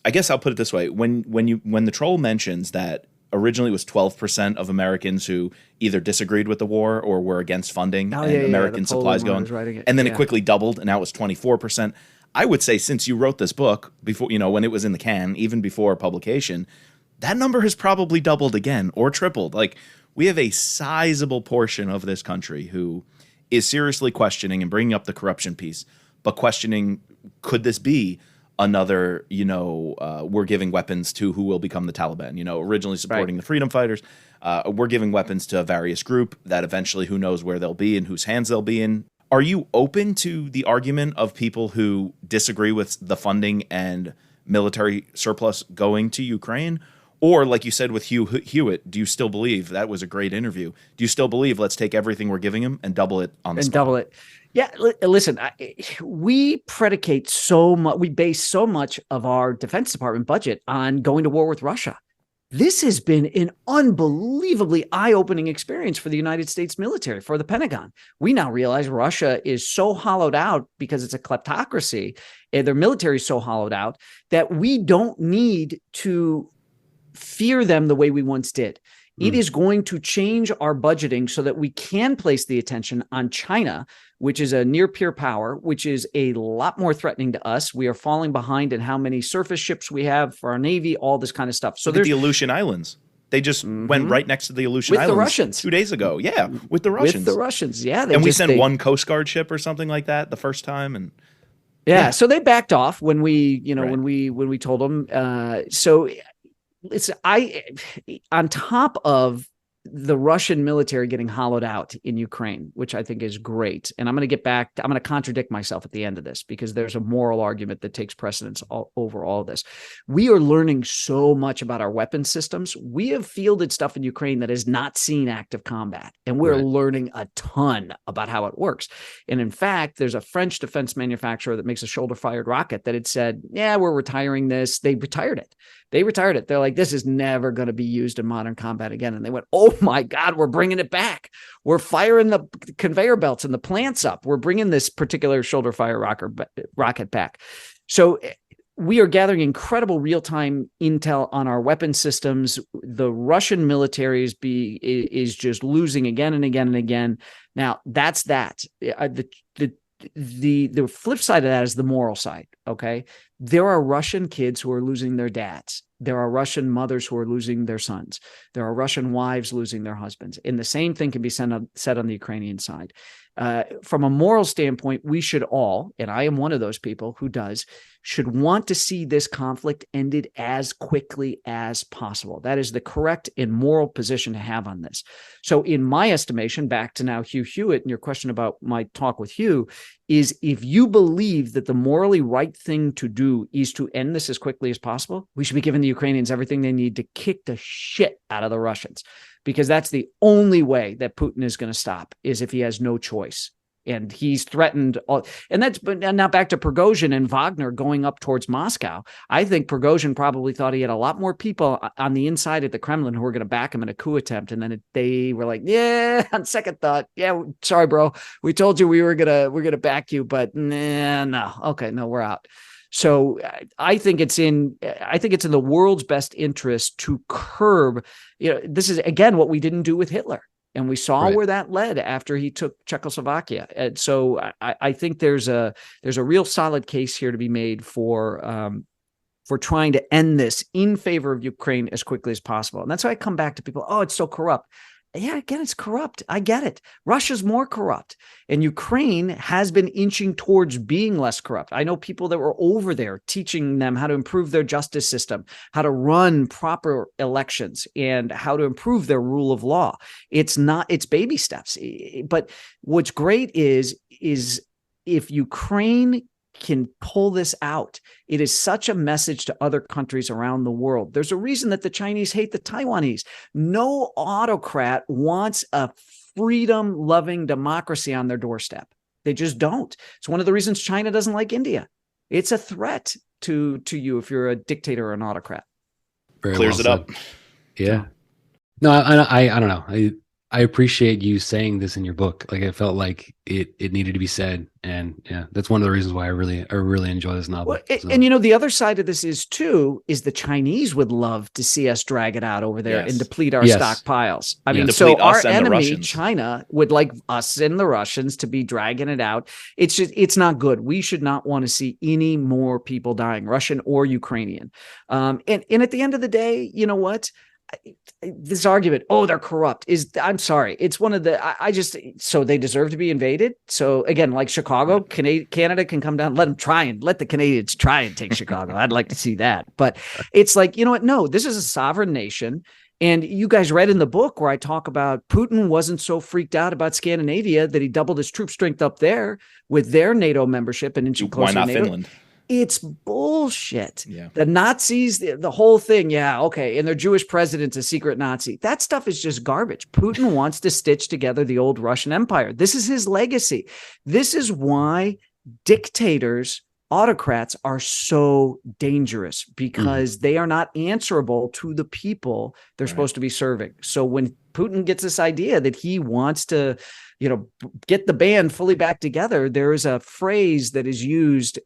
I guess I'll put it this way. When the troll mentions that originally it was 12% of Americans who either disagreed with the war or were against funding American supplies going, and then it quickly doubled and now it's 24%. I would say since you wrote this book before, when it was in the can, even before publication, that number has probably doubled again or tripled. Like, we have a sizable portion of this country who is seriously questioning and bringing up the corruption piece, but questioning, could this be another, we're giving weapons to who will become the Taliban, originally supporting the freedom fighters. We're giving weapons to a various group that eventually who knows where they'll be and whose hands they'll be in. Are you open to the argument of people who disagree with the funding and military surplus going to Ukraine? Or, like you said with Hugh Hewitt, do you still believe, that was a great interview, do you still believe let's take everything we're giving him and double it on the spot? Double it? Yeah, listen, we predicate so much, we base so much of our Defense Department budget on going to war with Russia. This has been an unbelievably eye-opening experience for the United States military, for the Pentagon. We now realize Russia is so hollowed out because it's a kleptocracy, and their military is so hollowed out that we don't need to fear them the way we once did. It is going to change our budgeting so that we can place the attention on China, which is a near peer power, which is a lot more threatening to us. We are falling behind in how many surface ships we have for our Navy, all this kind of stuff. So there's the Aleutian Islands. They just went right next to the Aleutian Islands the Russians 2 days ago. Yeah, with the Russians. With the Russians, yeah. And we sent one Coast Guard ship or something like that the first time, and yeah. So they backed off when we, when we told them. So it's on top of the Russian military getting hollowed out in Ukraine, which I think is great. And I'm going to contradict myself at the end of this because there's a moral argument that takes precedence over all of this. We are learning so much about our weapon systems. We have fielded stuff in Ukraine that has not seen active combat, and we're learning a ton about how it works. And in fact, there's a French defense manufacturer that makes a shoulder-fired rocket that had said, yeah, we're retiring this. They retired it. They're like, this is never going to be used in modern combat again. And they went, oh my God, we're bringing it back. We're firing the conveyor belts and the plants up. We're bringing this particular shoulder fire rocket back. So we are gathering incredible real-time intel on our weapon systems. The Russian military is just losing again and again and again. Now that's that. The flip side of that is the moral side. Okay. There are Russian kids who are losing their dads. There are Russian mothers who are losing their sons. There are Russian wives losing their husbands. And the same thing can be said on the Ukrainian side. From a moral standpoint, we should all, and I am one of those people who should want to see this conflict ended as quickly as possible. That is the correct and moral position to have on this. So in my estimation, back to now Hugh Hewitt and your question about my talk with Hugh, is if you believe that the morally right thing to do is to end this as quickly as possible, we should be giving the Ukrainians everything they need to kick the shit out of the Russians, because that's the only way that Putin is going to stop, is if he has no choice. And he's threatened. But now back to Prigozhin and Wagner going up towards Moscow. I think Prigozhin probably thought he had a lot more people on the inside at the Kremlin who were going to back him in a coup attempt. And then they were like, yeah, on second thought. Yeah, sorry, bro. We told you we're going to back you, but no. Okay, no, we're out. So I think it's in the world's best interest to curb, this is again what we didn't do with Hitler. And we saw where that led after he took Czechoslovakia. And so I think there's a real solid case here to be made for trying to end this in favor of Ukraine as quickly as possible. And that's why I come back to people, oh, it's so corrupt. Yeah, again, it's corrupt. I get it. Russia's more corrupt. And Ukraine has been inching towards being less corrupt. I know people that were over there teaching them how to improve their justice system, how to run proper elections, and how to improve their rule of law. It's baby steps. But what's great is if Ukraine can pull this out, it is such a message to other countries around the world. There's a reason that the Chinese hate the Taiwanese. No autocrat wants a freedom-loving democracy on their doorstep. They just don't. It's one of the reasons China doesn't like India. It's a threat to you if you're a dictator or an autocrat. Very Clears well it up. Yeah. No, I don't know. I appreciate you saying this in your book. Like, I felt like it needed to be said, and yeah, that's one of the reasons why I really enjoy this novel. Well, and the other side of this is the Chinese would love to see us drag it out over there and deplete our stockpiles. I mean, so our enemy China would like us and the Russians to be dragging it out. It's not good. We should not want to see any more people dying, Russian or Ukrainian. And at the end of the day, you know what? This argument, they're corrupt, I'm sorry. It's one of the, so they deserve to be invaded. So again, like Chicago, Canada can come down, let the Canadians try and take Chicago. I'd like to see that. But it's like, you know what? No, this is a sovereign nation. And you guys read in the book where I talk about Putin wasn't so freaked out about Scandinavia that he doubled his troop strength up there with their NATO membership and inching closer to NATO. Why not Finland? It's bullshit. Yeah. The Nazis, the whole thing. Yeah. Okay. And their Jewish president's a secret Nazi. That stuff is just garbage. Putin wants to stitch together the old Russian Empire. This is his legacy. This is why dictators, autocrats are so dangerous, because they are not answerable to the people they're supposed to be serving. So when Putin gets this idea that he wants to, get the band fully back together, there is a phrase that is used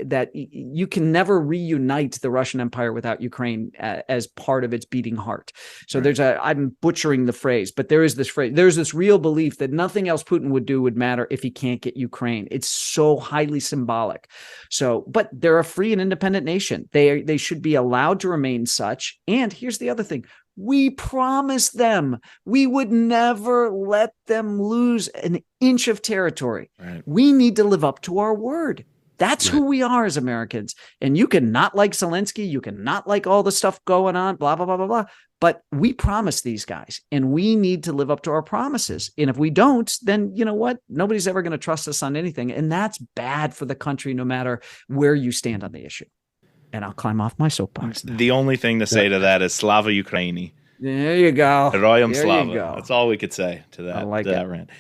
that you can never reunite the Russian Empire without Ukraine as part of its beating heart. So I'm butchering the phrase, but there is this phrase. There's this real belief that nothing else Putin would do would matter if he can't get Ukraine. It's so highly symbolic. So, but they're a free and independent nation. They should be allowed to remain such. And here's the other thing. We promised them we would never let them lose an inch of territory. Right. We need to live up to our word. That's who we are as Americans. And you can not like Zelensky. You can not like all the stuff going on, blah, blah, blah, blah, blah. But we promised these guys, and we need to live up to our promises. And if we don't, then you know what? Nobody's ever going to trust us on anything. And that's bad for the country, no matter where you stand on the issue. And I'll climb off my soapbox now. The only thing to say to that is Slava Ukraini. There you go. Heroyam There Slava. you go. That's all we could say to that. I like that it. rant.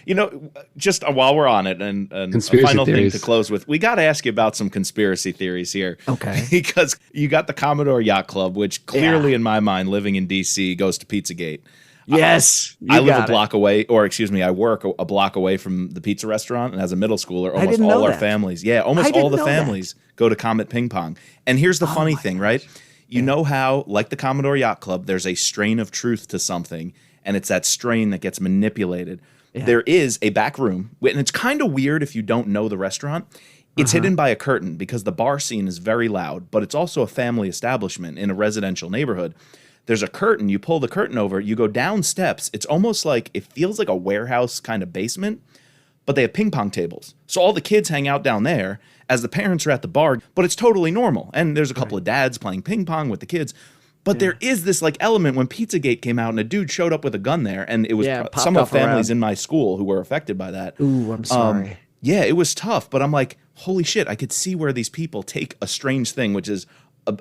Just while we're on it, and a Conspiracy final theories. thing to close with, we got to ask you about some conspiracy theories here. Okay. Because you got the Commodore Yacht Club, which clearly, in my mind, living in D.C., goes to Pizzagate. Yes. I live a block away, or excuse me, I work a block away from the pizza restaurant, and as a middle schooler, almost didn't all know our that. families, almost I all the didn't know families go to Comet Ping Pong. And here's the funny thing, right? You know how, like the Commodore Yacht Club, there's a strain of truth to something, and it's that strain that gets manipulated. Yeah. There is a back room, and it's kind of weird if you don't know the restaurant. It's hidden by a curtain because the bar scene is very loud, but it's also a family establishment in a residential neighborhood. There's a curtain. You pull the curtain over. You go down steps. It's almost like, it feels like a warehouse kind of basement, but they have ping pong tables. So all the kids hang out down there as the parents are at the bar, but it's totally normal. And there's a couple of dads playing ping pong with the kids. But there is this like element when Pizzagate came out and a dude showed up with a gun there, and it was some of the families in my school who were affected by that. Ooh, I'm sorry. Yeah, it was tough, but I'm like, holy shit, I could see where these people take a strange thing, which is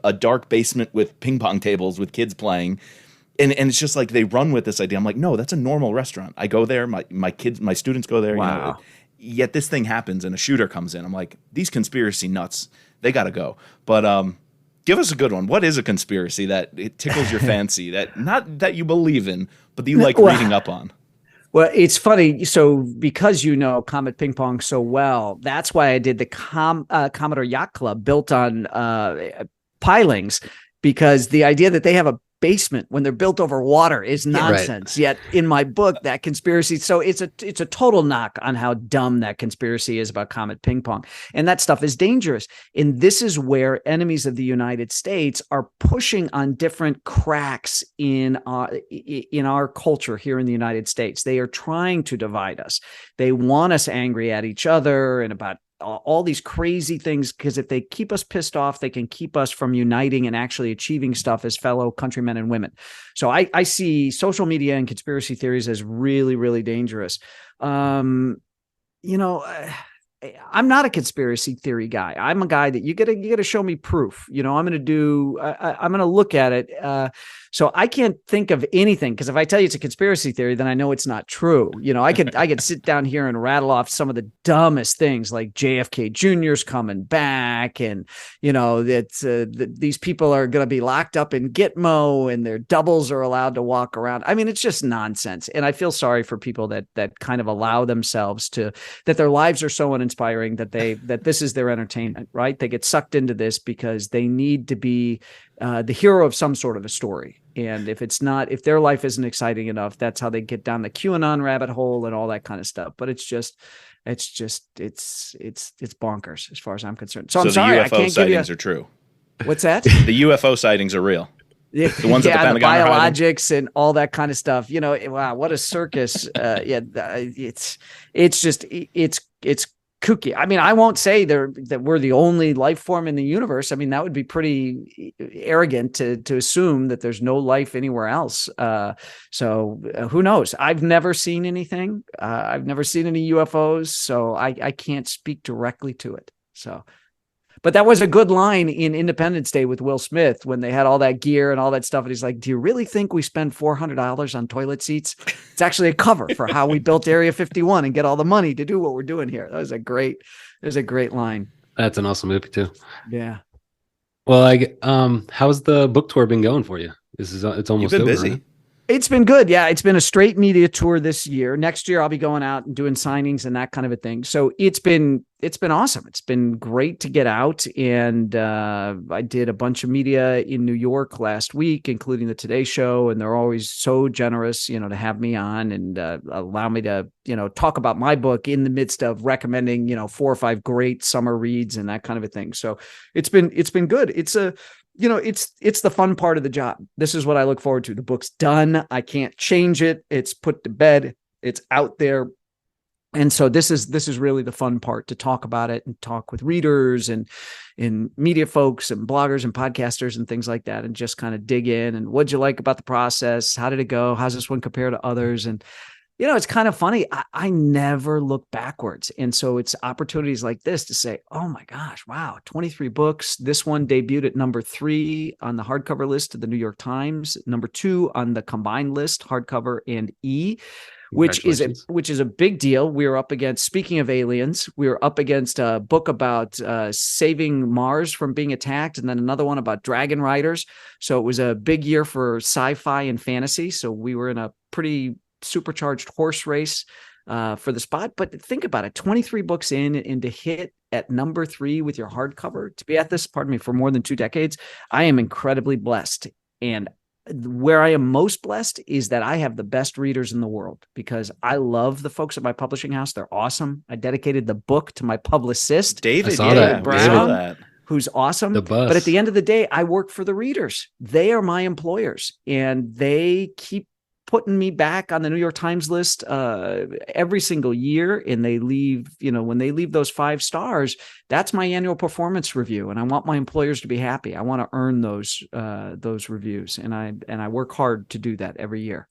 a dark basement with ping pong tables with kids playing. And it's just like they run with this idea. I'm like, no, that's a normal restaurant. I go there, my kids, my students go there. Wow. Yet this thing happens and a shooter comes in. I'm like, these conspiracy nuts, they got to go. But give us a good one. What is a conspiracy that it tickles your fancy, that not that you believe in, but that you like reading up on? Well, it's funny. So because you know Comet Ping Pong so well, that's why I did the Commodore Yacht Club built on pilings, because the idea that they have a basement when they're built over water is nonsense. Yet in my book, that conspiracy, so it's a total knock on how dumb that conspiracy is about Comet Ping Pong. And that stuff is dangerous. And this is where enemies of the United States are pushing on different cracks in our culture here in the United States. They are trying to divide us. They want us angry at each other and about all these crazy things, because if they keep us pissed off, they can keep us from uniting and actually achieving stuff as fellow countrymen and women. So I see social media and conspiracy theories as really, really dangerous. I'm not a conspiracy theory guy. I'm a guy that you gotta show me proof. I'm going to look at it. So I can't think of anything, because if I tell you it's a conspiracy theory, then I know it's not true. I could sit down here and rattle off some of the dumbest things, like JFK Jr.'s coming back, and these people are going to be locked up in Gitmo, and their doubles are allowed to walk around. I mean, it's just nonsense, and I feel sorry for people that kind of allow themselves to, that their lives are so uninspiring that this is their entertainment, right? They get sucked into this because they need to be the hero of some sort of a story. And if their life isn't exciting enough, that's how they get down the QAnon rabbit hole and all that kind of stuff. But it's bonkers as far as I'm concerned. So I'm sorry, the UFO I can't sightings are true. What's that? The UFO sightings are real. The ones that the Pentagon the are hiding. biologics and all that kind of stuff. Wow, what a circus! It's kooky. I mean, I won't say that we're the only life form in the universe. I mean, that would be pretty arrogant to assume that there's no life anywhere else. So who knows? I've never seen anything. I've never seen any UFOs, so I can't speak directly to it. So But that was a good line in Independence Day with Will Smith when they had all that gear and all that stuff. And he's like, do you really think we spend $400 on toilet seats? It's actually a cover for how we built Area 51 and get all the money to do what we're doing here. That was a great line. That's an awesome movie too. Yeah. Well, how's the book tour been going for you? It's almost You've been over, busy. huh? It's been good. Yeah. It's been a straight media tour this year. Next year, I'll be going out and doing signings and that kind of a thing. So it's been awesome. It's been great to get out. And I did a bunch of media in New York last week, including the Today Show. And they're always so generous, to have me on and allow me to, talk about my book in the midst of recommending, 4 or 5 great summer reads and that kind of a thing. So it's been good. It's the fun part of the job. This is what I look forward to. The book's done. I can't change it. It's put to bed. It's out there. And so this is really the fun part, to talk about it and talk with readers and media folks and bloggers and podcasters and things like that, and just kind of dig in. And what'd you like about the process? How did it go? How's this one compare to others? And it's kind of funny. I never look backwards. And so it's opportunities like this to say, oh my gosh, wow, 23 books. This one debuted at number 3 on the hardcover list of the New York Times, number 2 on the combined list, hardcover and which is a big deal. We were up against, speaking of aliens, we were up against a book about saving Mars from being attacked, and then another one about dragon riders. So it was a big year for sci-fi and fantasy. So we were in a pretty supercharged horse race for the spot. But think about it, 23 books in, and to hit at number 3 with your hardcover, to be at this, for more than 2 decades, I am incredibly blessed. And where I am most blessed is that I have the best readers in the world, because I love the folks at my publishing house. They're awesome. I dedicated the book to my publicist, David Brown, who's awesome. But at the end of the day, I work for the readers. They are my employers, and they keep putting me back on the New York Times list every single year. And they leave, when they leave those 5 stars, that's my annual performance review. And I want my employers to be happy. I want to earn those reviews. And I work hard to do that every year.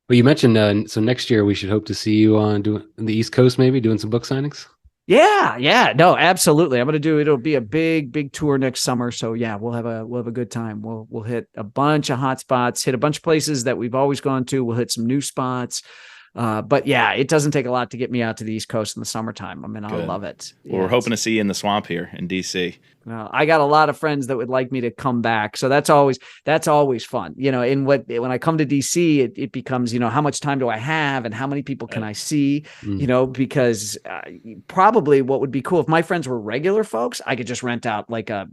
Well, you mentioned, so next year we should hope to see you on the East Coast, maybe doing some book signings. Yeah. No, absolutely. It'll be a big tour next summer. So yeah, we'll have a good time. We'll hit a bunch of hot spots, hit a bunch of places that we've always gone to. We'll hit some new spots. But yeah, it doesn't take a lot to get me out to the East Coast in the summertime. I love it. Well, we're hoping to see you in the swamp here in DC. I got a lot of friends that would like me to come back. So that's always fun. When I come to DC, it becomes, how much time do I have and how many people can I see, because probably what would be cool if my friends were regular folks, I could just rent out like a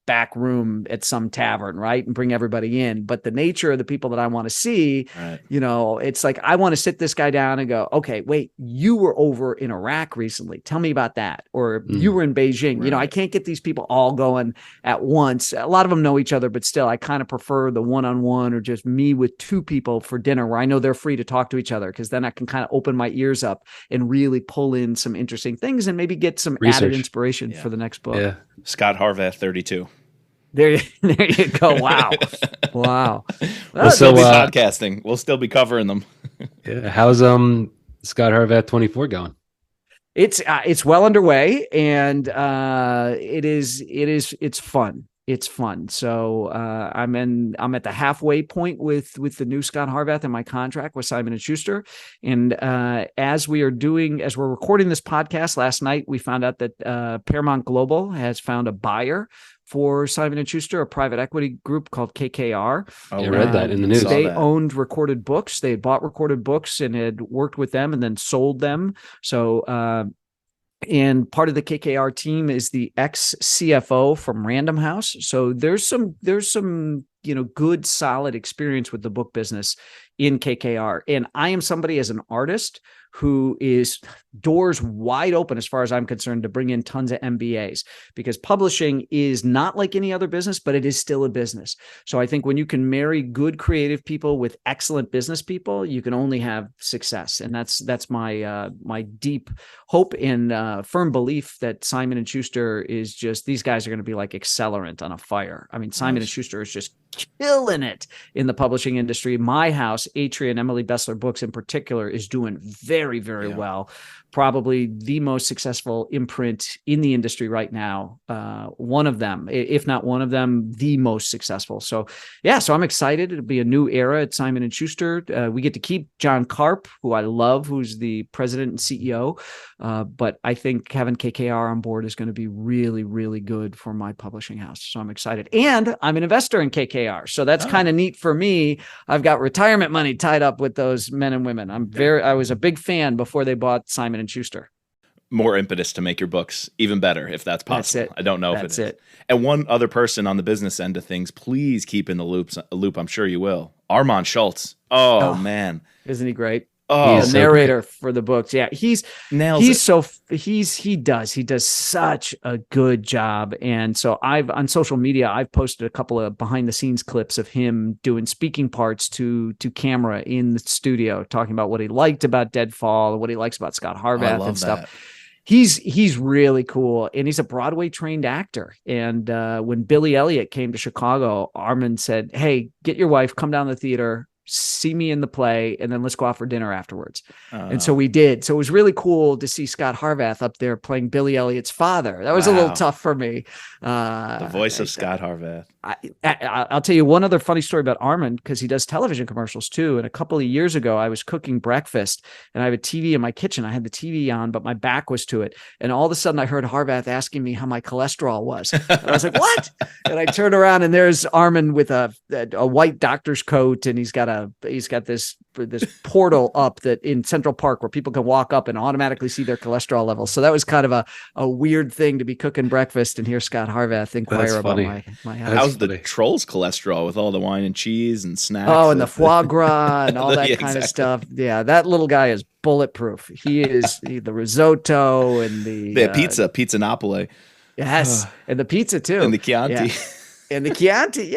back room at some tavern, right? And bring everybody in. But the nature of the people that I want to see, right, it's like, I want to sit this guy down and go, okay, wait, you were over in Iraq recently. Tell me about that. Or you were in Beijing. Right. I can't get these people all going at once. A lot of them know each other, but still, I kind of prefer the one-on-one or just me with 2 people for dinner where I know they're free to talk to each other, because then I can kind of open my ears up and really pull in some interesting things and maybe get some added inspiration for the next book. Yeah. Scott Harvath, 32. There you go. Wow. Well, We'll still be podcasting. We'll still be covering them. Yeah. How's Scott Harvath 24 going? It's well underway, and it's fun. It's fun. So I'm at the halfway point with the new Scott Harvath and my contract with Simon & Schuster. And as we're recording this podcast last night, we found out that Paramount Global has found a buyer for Simon & Schuster, a private equity group called KKR. I read that in the news. They owned Recorded Books. They had bought Recorded Books and had worked with them and then sold them. So and part of the KKR team is the ex-CFO from Random House. So there's some good, solid experience with the book business in KKR. And I am somebody, as an artist, who is doors wide open, as far as I'm concerned, to bring in tons of MBAs, because publishing is not like any other business, but it is still a business. So I think when you can marry good creative people with excellent business people, you can only have success. And that's my deep hope and firm belief that Simon & Schuster is just, these guys are going to be like accelerant on a fire. I mean, Simon & Schuster is just killing it in the publishing industry. My house, Atria and Emily Bessler Books in particular, is doing very, very well. probably the most successful imprint in the industry right now. One of them, if not one of them, the most successful. So yeah, so I'm excited. It'll be a new era at Simon & Schuster. We get to keep John Karp, who I love, who's the president and CEO. But I think having KKR on board is going to be really, really good for my publishing house. So I'm excited. And I'm an investor in KKR. So that's kind of neat for me. I've got retirement money tied up with those men and women. I was a big fan before they bought Simon & Schuster. More impetus to make your books even better, if that's possible. That's it. I don't know if That's it is. it. And one other person on the business end of things, please keep in the loop. I'm sure you will. Armand Schultz. Oh man. Isn't he great? Oh, He's the narrator for the books. Yeah, he does such a good job. And so on social media, I've posted a couple of behind the scenes clips of him doing speaking parts to camera in the studio, talking about what he liked about Deadfall and what he likes about Scott Harvath and stuff. That. He's really cool, and he's a Broadway trained actor. And when Billy Elliot came to Chicago, Armand said, "Hey, get your wife, come down to the theater, see me in the play, and then let's go out for dinner afterwards." And so we did. So it was really cool to see Scott Harvath up there playing Billy Elliot's father. That was a little tough for me. The voice of Scott Harvath. I'll tell you one other funny story about Armand, because he does television commercials too. And a couple of years ago, I was cooking breakfast and I have a TV in my kitchen. I had the TV on, but my back was to it. And all of a sudden I heard Harvath asking me how my cholesterol was. And I was like, what? And I turned around and there's Armand with a white doctor's coat. And he's got this portal up that in Central Park where people can walk up and automatically see their cholesterol levels. So that was kind of a weird thing to be cooking breakfast and hear Scott Harvath inquire about my house. How's the Trolls cholesterol with all the wine and cheese and snacks? Oh, and the foie gras and all that kind of stuff. Yeah, that little guy is bulletproof. He is the risotto and the pizza Napoli. Yes, and the pizza too, and the Chianti. Yeah. And the Chianti,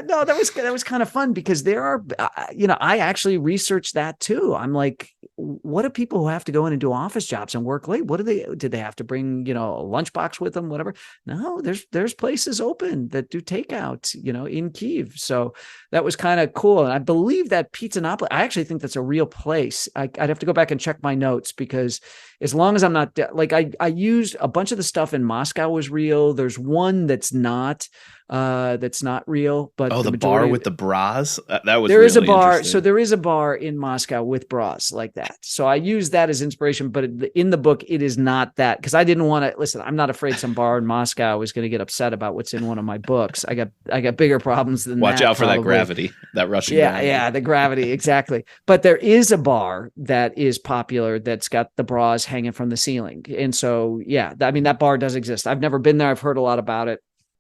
no, that was kind of fun, because there are, I actually researched that too. I'm like, what do people who have to go in and do office jobs and work late? Did they have to bring, a lunchbox with them, whatever? No, there's places open that do takeout, in Kyiv. So that was kind of cool. And I believe that Pizza Napoli, I actually think that's a real place. I'd have to go back and check my notes, because as long as I'm not I used a bunch of the stuff in Moscow was real. There's one that's not real, but the bar with the bras, that was there really is a bar. interesting. So there is a bar in Moscow with bras like that. So I use that as inspiration, but in the book, it is not that, because I didn't want to listen. I'm not afraid some bar in Moscow is going to get upset about what's in one of my books. I got bigger problems than Watch that. out for that gravity, that Russian gravity. Yeah, the gravity, exactly. But there is a bar that is popular that's got the bras hanging from the ceiling. And so, yeah, that bar does exist. I've never been there. I've heard a lot about it.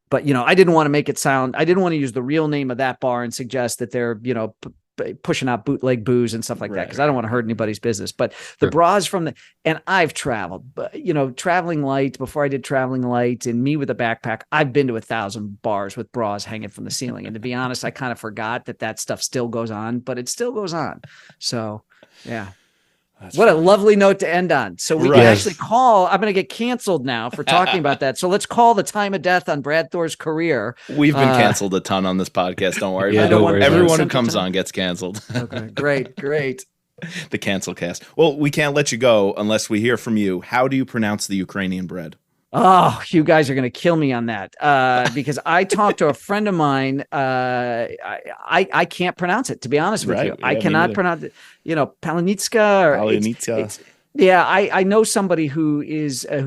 But, I didn't want to use the real name of that bar and suggest that they're, pushing out bootleg booze and stuff like that, because I don't want to hurt anybody's business. But the bras and I've traveled, but, traveling light, before I did traveling light and me with a backpack, I've been to 1,000 bars with bras hanging from the ceiling. And to be honest, I kind of forgot that stuff still goes on, but it still goes on. So, yeah. What a lovely note to end on. So we can actually I'm going to get canceled now for talking about that. So let's call the time of death on Brad Thor's career. We've been canceled a ton on this podcast. Don't worry about it. Everyone who comes on gets canceled. Okay, great. The cancel cast. Well, we can't let you go unless we hear from you. How do you pronounce the Ukrainian bread? Oh, you guys are going to kill me on that, because I talked to a friend of mine. I can't pronounce it, to be honest with you. I cannot pronounce it. Palinitska. Yeah, I know somebody who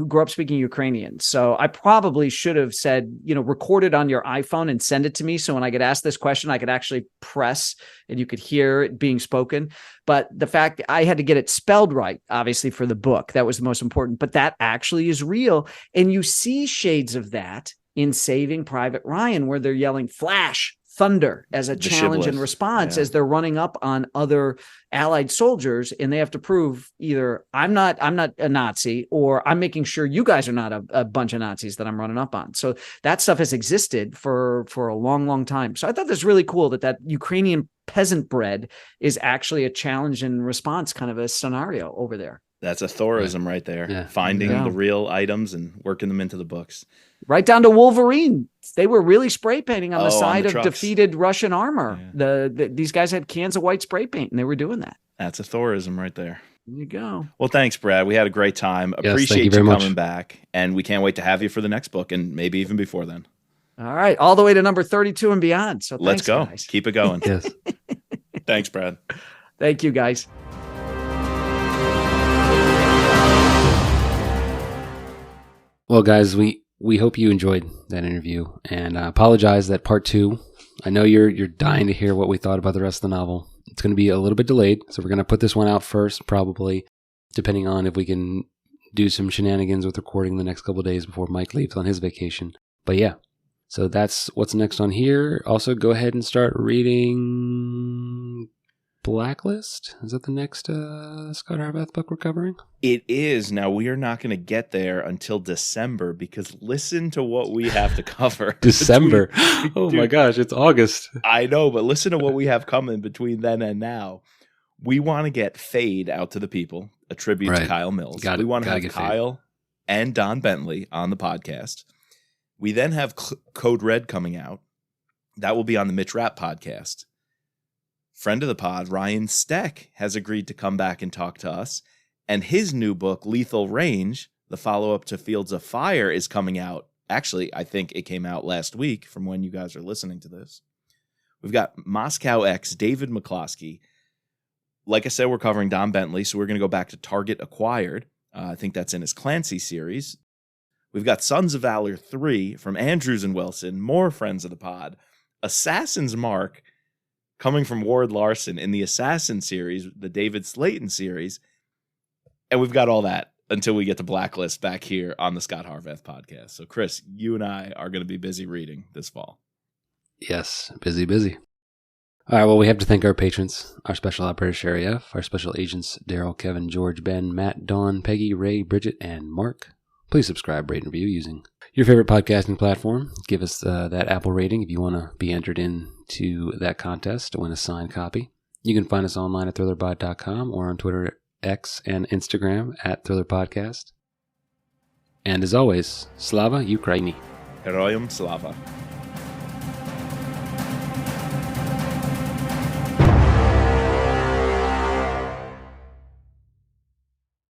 grew up speaking Ukrainian. So I probably should have said, record it on your iPhone and send it to me. So when I get asked this question, I could actually press and you could hear it being spoken. But the fact I had to get it spelled right, obviously, for the book, that was the most important. But that actually is real. And you see shades of that in Saving Private Ryan, where they're yelling flash, thunder as a challenge and response as they're running up on other Allied soldiers, and they have to prove either I'm not a Nazi, or I'm making sure you guys are not a bunch of Nazis that I'm running up on. So that stuff has existed for a long, long time. So I thought that's really cool that Ukrainian peasant bread is actually a challenge and response kind of a scenario over there. That's a Thorism right there. Yeah. Finding the real items and working them into the books. Right down to Wolverine. They were really spray painting on the side of defeated Russian armor. Yeah. These guys had cans of white spray paint, and they were doing that. That's a Thorism right there. There you go. Well, thanks, Brad. We had a great time. Yes, Appreciate thank you you very coming much. back, and we can't wait to have you for the next book, and maybe even before then. All right. All the way to number 32 and beyond. So Let's thanks, go. guys. Keep it going. Yes. Thanks, Brad. Thank you, guys. Well, guys, we hope you enjoyed that interview, and I apologize that part 2. I know you're dying to hear what we thought about the rest of the novel. It's going to be a little bit delayed, so we're going to put this one out first, probably, depending on if we can do some shenanigans with recording the next couple of days before Mike leaves on his vacation. But yeah, so that's what's next on here. Also, go ahead and start reading Blacklist. Is that the next Scott Harvath book we're covering? It is. Now, we are not going to get there until December, because listen to what we have to cover. December. Oh my Dude, gosh, it's August. I know, but listen to what we have coming between then and now. We want to get Fade out to the people, a tribute to Right. Kyle Mills. Got it. We want to Gotta have get Fade. Kyle and Don Bentley on the podcast. We then have Code Red coming out. That will be on the Mitch Rapp podcast. Friend of the pod, Ryan Steck, has agreed to come back and talk to us. And his new book, Lethal Range, the follow-up to Fields of Fire, is coming out. Actually, I think it came out last week from when you guys are listening to this. We've got Moscow X, David McCloskey. Like I said, we're covering Don Bentley, so we're going to go back to Target Acquired. I think that's in his Clancy series. We've got Sons of Valor 3 from Andrews and Wilson, more friends of the pod. Assassin's Mark, coming from Ward Larson in the Assassin series, the David Slayton series. And we've got all that until we get to Blacklist back here on the Scott Harvath podcast. So, Chris, you and I are going to be busy reading this fall. Yes, busy. All right, well, we have to thank our patrons, our special operator, Sherry F., our special agents, Daryl, Kevin, George, Ben, Matt, Dawn, Peggy, Ray, Bridget, and Mark. Please subscribe, rate, and review using your favorite podcasting platform. Give us that Apple rating if you want to be entered into that contest to win a signed copy. You can find us online at thrillerpod.com or on Twitter, X, and Instagram at thrillerpodcast. And as always, Slava Ukraini. Heroyam Slava.